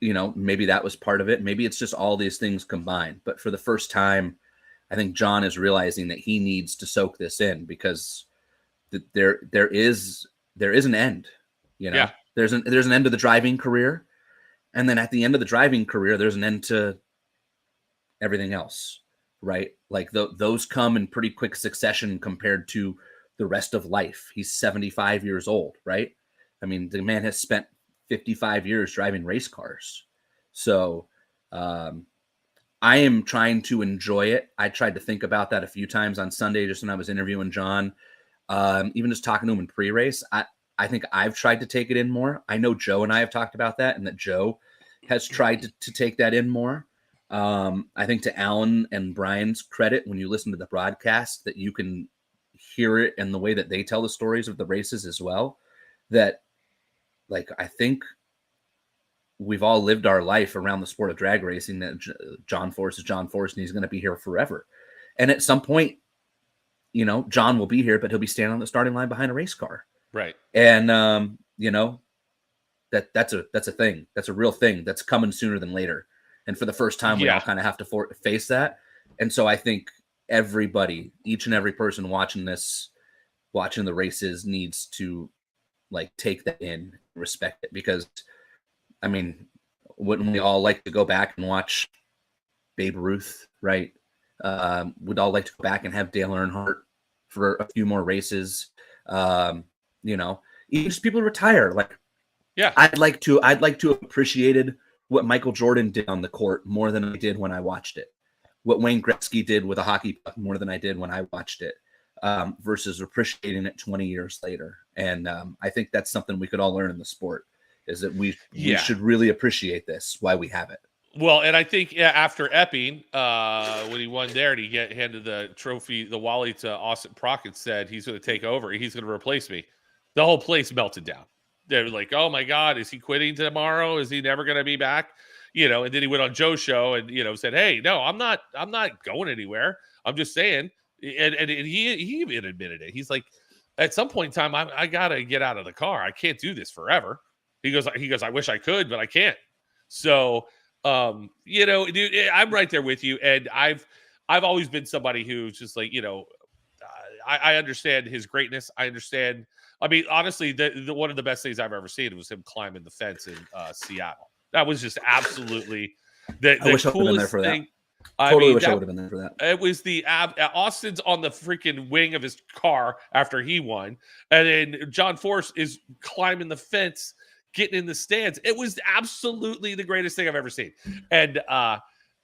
maybe that was part of it. Maybe it's just all these things combined. But for the first time, I think John is realizing that he needs to soak this in, because there is an end. There's an end to the driving career. And then at the end of the driving career, there's an end to everything else, right? Like those come in pretty quick succession compared to the rest of life. He's 75 years old, right? I mean, the man has spent 55 years driving race cars. So I am trying to enjoy it. I tried to think about that a few times on Sunday, just when I was interviewing John, even just talking to him in pre-race. I think I've tried to take it in more. I know Joe and I have talked about that, and that Joe has tried to take that in more. I think to Alan and Brian's credit, when you listen to the broadcast, that you can hear it in the way that they tell the stories of the races as well. That, like, I think we've all lived our life around the sport of drag racing, that John Force is John Force, and he's going to be here forever. And at some point, John will be here, but he'll be standing on the starting line behind a race car. Right. And, that's a thing. That's a real thing that's coming sooner than later. And for the first time, we all kind of have to face that. And so I think everybody, each and every person watching the races, needs to like take that in, respect it, because I mean, wouldn't we all like to go back and watch Babe Ruth, right? Would all like to go back and have Dale Earnhardt for a few more races. You know, even just people retire. Like, yeah, I'd like to have appreciated what Michael Jordan did on the court more than I did when I watched it. What Wayne Gretzky did with a hockey puck more than I did when I watched it, versus appreciating it 20 years later. And I think that's something we could all learn in the sport, is that we should really appreciate this, why we have it. Well, and I think after Epping, when he won there and he handed the trophy, the Wally, to Austin Prockett, said he's going to take over. He's going to replace me. The whole place melted down. They were like, oh my God, is he quitting tomorrow? Is he never going to be back? You know, and then he went on Joe's show and, you know, said, hey, no, I'm not going anywhere. I'm just saying. And he even admitted it. He's like, at some point in time, I got to get out of the car. I can't do this forever. He goes, I wish I could, but I can't. So, you know, dude, I'm right there with you. And I've always been somebody who's just like, you know, I understand his greatness. I understand. I mean, honestly, the one of the best things I've ever seen was him climbing the fence in Seattle. That was just absolutely the coolest thing. I wish I would have been there for that. It was Austin's on the freaking wing of his car after he won, and then John Force is climbing the fence, getting in the stands. It was absolutely the greatest thing I've ever seen. And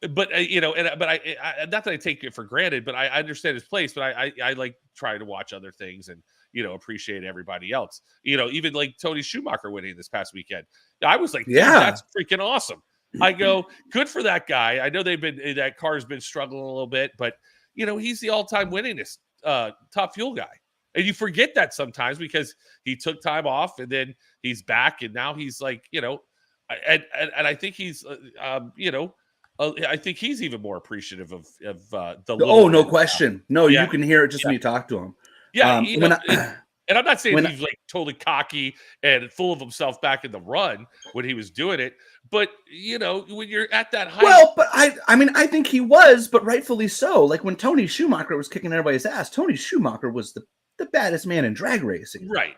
you know, but I not that I take it for granted, but I understand his place. But I like trying to watch other things and, you know, appreciate everybody else. You know, even like Tony Schumacher winning this past weekend. I was like, yeah, that's freaking awesome. I go, good for that guy. I know that car's been struggling a little bit, but you know, he's the all-time winningest top fuel guy. And you forget that sometimes because he took time off and then he's back and now he's like, you know, and I think he's, you know, I think he's even more appreciative of the. Oh, no question. No, you can hear it just when you talk to him. Yeah, you know, and I'm not saying he's like totally cocky and full of himself back in the run when he was doing it, but you know, when you're at that height. Well, but I mean, I think he was, but rightfully so. Like when Tony Schumacher was kicking everybody's ass, Tony Schumacher was the baddest man in drag racing. Right.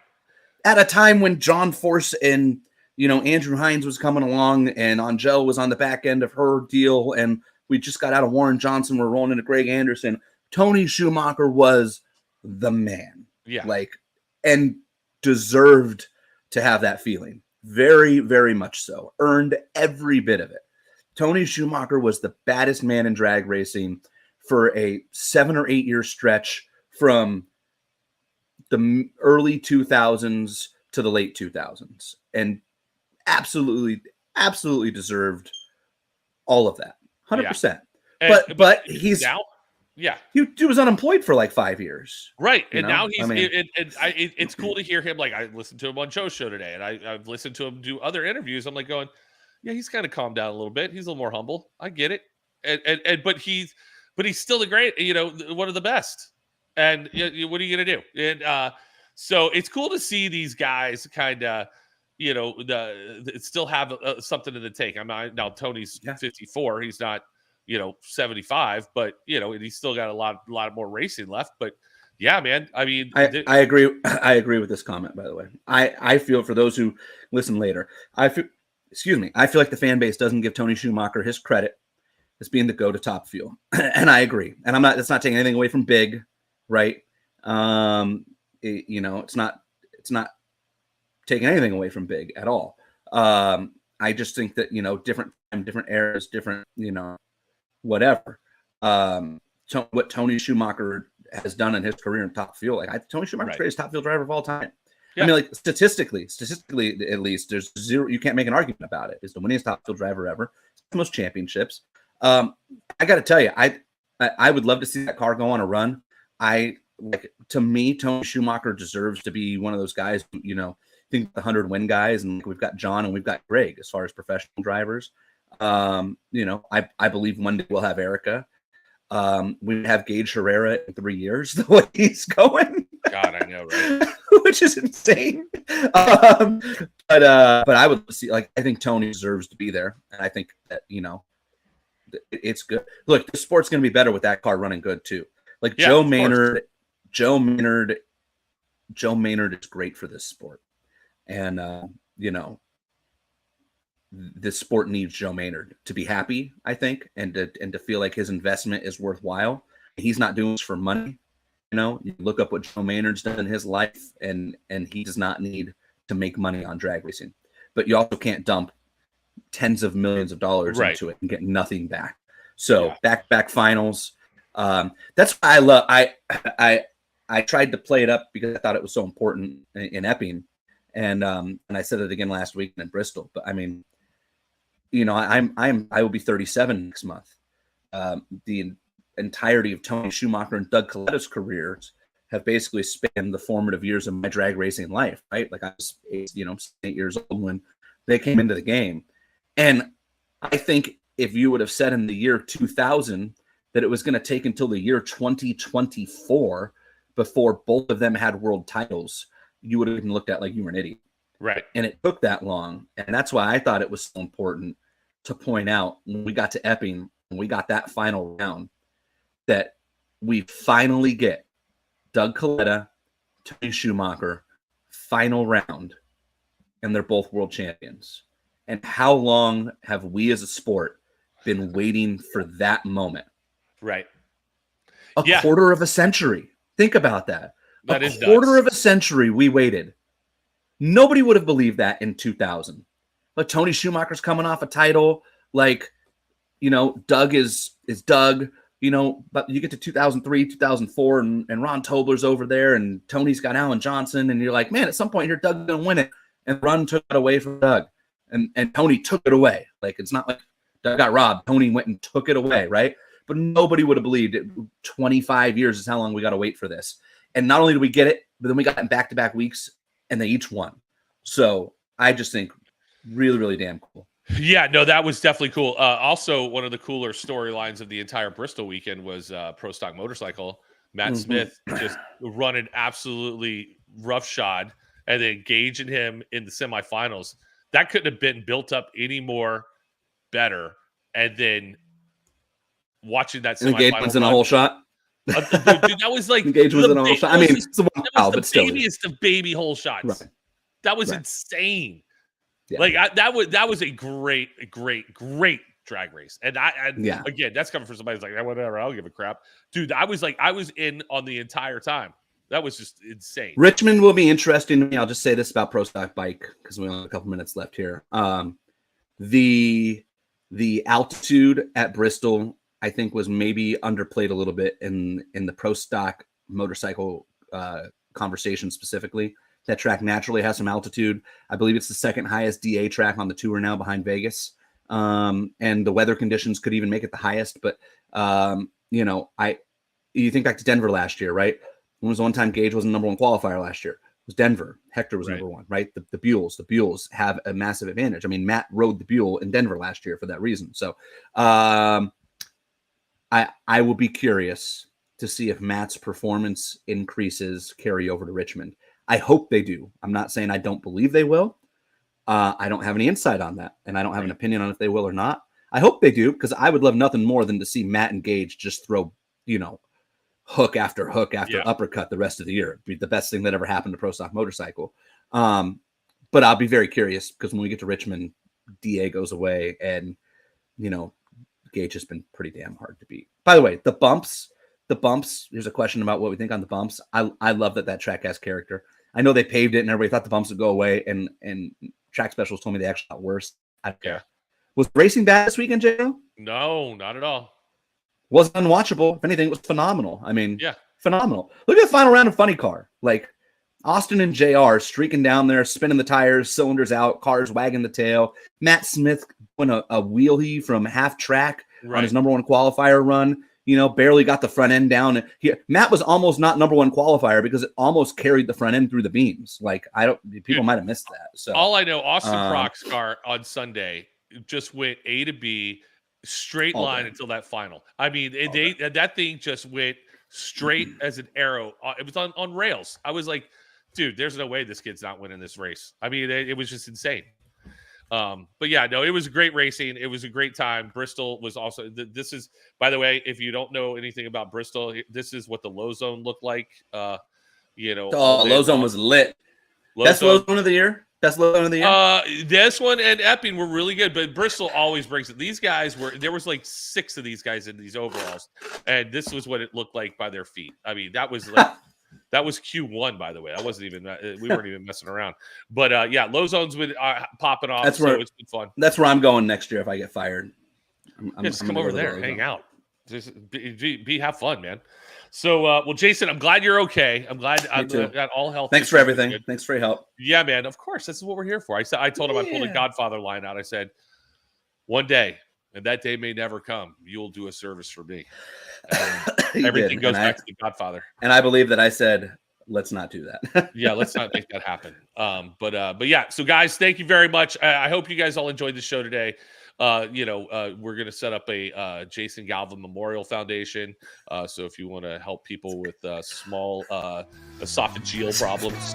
At a time when John Force and, you know, Andrew Hines was coming along and Angel was on the back end of her deal, and we just got out of Warren Johnson, we're rolling into Greg Anderson. Tony Schumacher was the man. Yeah. Like, and deserved to have that feeling. Very, very much so. Earned every bit of it. Tony Schumacher was the baddest man in drag racing for a 7 or 8 year stretch from the early 2000s to the late 2000s. And absolutely deserved all of that. 100%. Yeah. But he's now. Yeah, he was unemployed for like 5 years, right? And now he's. It's cool to hear him. Like I listened to him on Joe's show today, and I've listened to him do other interviews. I'm like going, yeah, he's kind of calmed down a little bit. He's a little more humble. I get it, but he's still the great. You know, one of the best. And what are you gonna do? And so it's cool to see these guys kind of, you know, still have something in the tank. Now Tony's 54. He's not, you know, 75, but you know, and he's still got a lot more racing left. But yeah, man, I mean, I agree. I agree with this comment, by the way. I feel, for those who listen later, I feel like the fan base doesn't give Tony Schumacher his credit as being the go to Top Fuel. And I agree. And it's not taking anything away from Big, right? You know, it's not taking anything away from Big at all. I just think that, you know, different eras, different, you know, whatever. What Tony Schumacher has done in his career in Top Fuel, like Tony Schumacher's the greatest Top Fuel driver of all time. Yeah. I mean, like statistically, at least, there's zero. You can't make an argument about it. It's the winningest Top Fuel driver ever. Most championships. I got to tell you, I would love to see that car go on a run. To me, Tony Schumacher deserves to be one of those guys who, you know, think the 100 win guys, and we've got John and we've got Greg as far as professional drivers. You know, I believe one day we'll have Erica. We have Gage Herrera in 3 years, the way he's going. God, I know, right? Which is insane. But But I would see, like, I think Tony deserves to be there, and I think that it's good. Look, the sport's going to be better with that car running good too. Like Joe Maynard is great for this sport, and this sport needs Joe Maynard to be happy, I think, and to feel like his investment is worthwhile. He's not doing this for money. You look up what Joe Maynard's done in his life, and he does not need to make money on drag racing. But you also can't dump tens of millions of dollars into it and get nothing back. So back finals. That's why I love. I tried to play it up because I thought it was so important in Epping, and I said it again last week in Bristol. But I mean, I will be 37 next month. The entirety of Tony Schumacher and Doug Coletta's careers have basically spanned the formative years of my drag racing life, right? Like I was 8 years old when they came into the game. And I think if you would have said in the year 2000 that it was going to take until the year 2024 before both of them had world titles, you would have been looked at like you were an idiot. Right. And it took that long. And that's why I thought it was so important to point out when we got to Epping and we got that final round that we finally get Doug Coletta, Tony Schumacher, final round, and they're both world champions. And how long have we as a sport been waiting for that moment? Right. A quarter of a century. Think about that. That is a quarter of a century we waited. Nobody would have believed that in 2000. But Tony Schumacher's coming off a title. Like, Doug is Doug. But you get to 2003, 2004, and Ron Tobler's over there, and Tony's got Alan Johnson, and you're like, man, at some point here, Doug's going to win it. And Ron took it away from Doug. And Tony took it away. Like, it's not like Doug got robbed. Tony went and took it away, right? But nobody would have believed it. 25 years is how long we got to wait for this. And not only did we get it, but then we got it in back-to-back weeks, and they each won. So I just think really, really damn cool. Yeah, no, that was definitely cool. Also, one of the cooler storylines of the entire Bristol weekend was Pro Stock Motorcycle. Matt Smith just running absolutely roughshod, and then engaging him in the semifinals. That couldn't have been built up any more better. And then watching that semifinal. Gage was in a whole shot. Dude, that was like Gage was in a whole shot. I mean, it's a that was the babiest of baby hole shots. Right. That was insane. Yeah. Like that was a great drag race. And again, that's coming from somebody who's like, whatever, I don't give a crap. Dude, I was in on the entire time. That was just insane. Richmond will be interesting to me. I'll just say this about Pro Stock Bike because we only have a couple minutes left here. The altitude at Bristol, I think, was maybe underplayed a little bit in the Pro Stock motorcycle conversation specifically. That track naturally has some altitude. I believe it's the second highest DA track on the tour now behind Vegas. And the weather conditions could even make it the highest. But, you think back to Denver last year, right? When was the one time Gage was the number one qualifier last year? It was Denver. Hector was number one, right? The Buells have a massive advantage. I mean, Matt rode the Buell in Denver last year for that reason. So I will be curious to see if Matt's performance increases carry over to Richmond. I hope they do. I'm not saying I don't believe they will. I don't have any insight on that, and I don't have an opinion on if they will or not. I hope they do, because I would love nothing more than to see Matt and Gage just throw, hook after uppercut the rest of the year. It'd be the best thing that ever happened to Pro Stock Motorcycle. But I'll be very curious, because when we get to Richmond, DA goes away, and, Gage has been pretty damn hard to beat. By the way, the bumps, there's a question about what we think on the bumps. I love that track has character. I know they paved it and everybody thought the bumps would go away, and track specialists told me they actually got worse. I don't care. Was racing bad this weekend, J.O.? No, not at all. Wasn't unwatchable. If anything, it was phenomenal. I mean, phenomenal. Look at the final round of Funny Car. Like, Austin and JR streaking down there, spinning the tires, cylinders out, cars wagging the tail. Matt Smith doing a wheelie from half track on his number one qualifier run. Barely got the front end down. Matt was almost not number one qualifier because it almost carried the front end through the beams. Like, people might have missed that. So all I know, Austin Proc's car on Sunday just went A to B, straight line until that final. I mean, that thing just went straight as an arrow. It was on rails. I was like, dude, there's no way this kid's not winning this race. I mean, it was just insane. But yeah, no, it was great racing. It was a great time. Bristol was also, this is, by the way, if you don't know anything about Bristol, this is what the low zone looked like. You know, low zone was lit. Best low zone of the year. Best low zone of the year. This one and Epping were really good, but Bristol always brings it. These guys there was like 6 of these guys in these overalls, and this was what it looked like by their feet. I mean, that was like, that was Q1, by the way. That wasn't even, we weren't even messing around. But yeah, low zones with popping off. It's been fun. That's where I'm going next year if I get fired. Just come over there, hang out, just have fun, man. So, well, Jason, I'm glad you're okay. I'm glad I got all health. Thanks for everything. Thanks for your help. Yeah, man. Of course, this is what we're here for. I told him I pulled a Godfather line out. I said, one day, and that day may never come, you'll do a service for me. Everything goes back to the Godfather. And I believe that I said, let's not do that. Yeah, let's not make that happen. But yeah. So, guys, thank you very much. I hope you guys all enjoyed the show today. We're going to set up a Jason Galvin Memorial Foundation. So if you want to help people with small esophageal problems,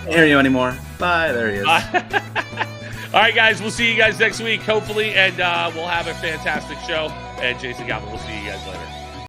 Can't hear you anymore. Bye. There he is. All right, guys. We'll see you guys next week, hopefully, and we'll have a fantastic show. And Jason Galvin, we'll see you guys later.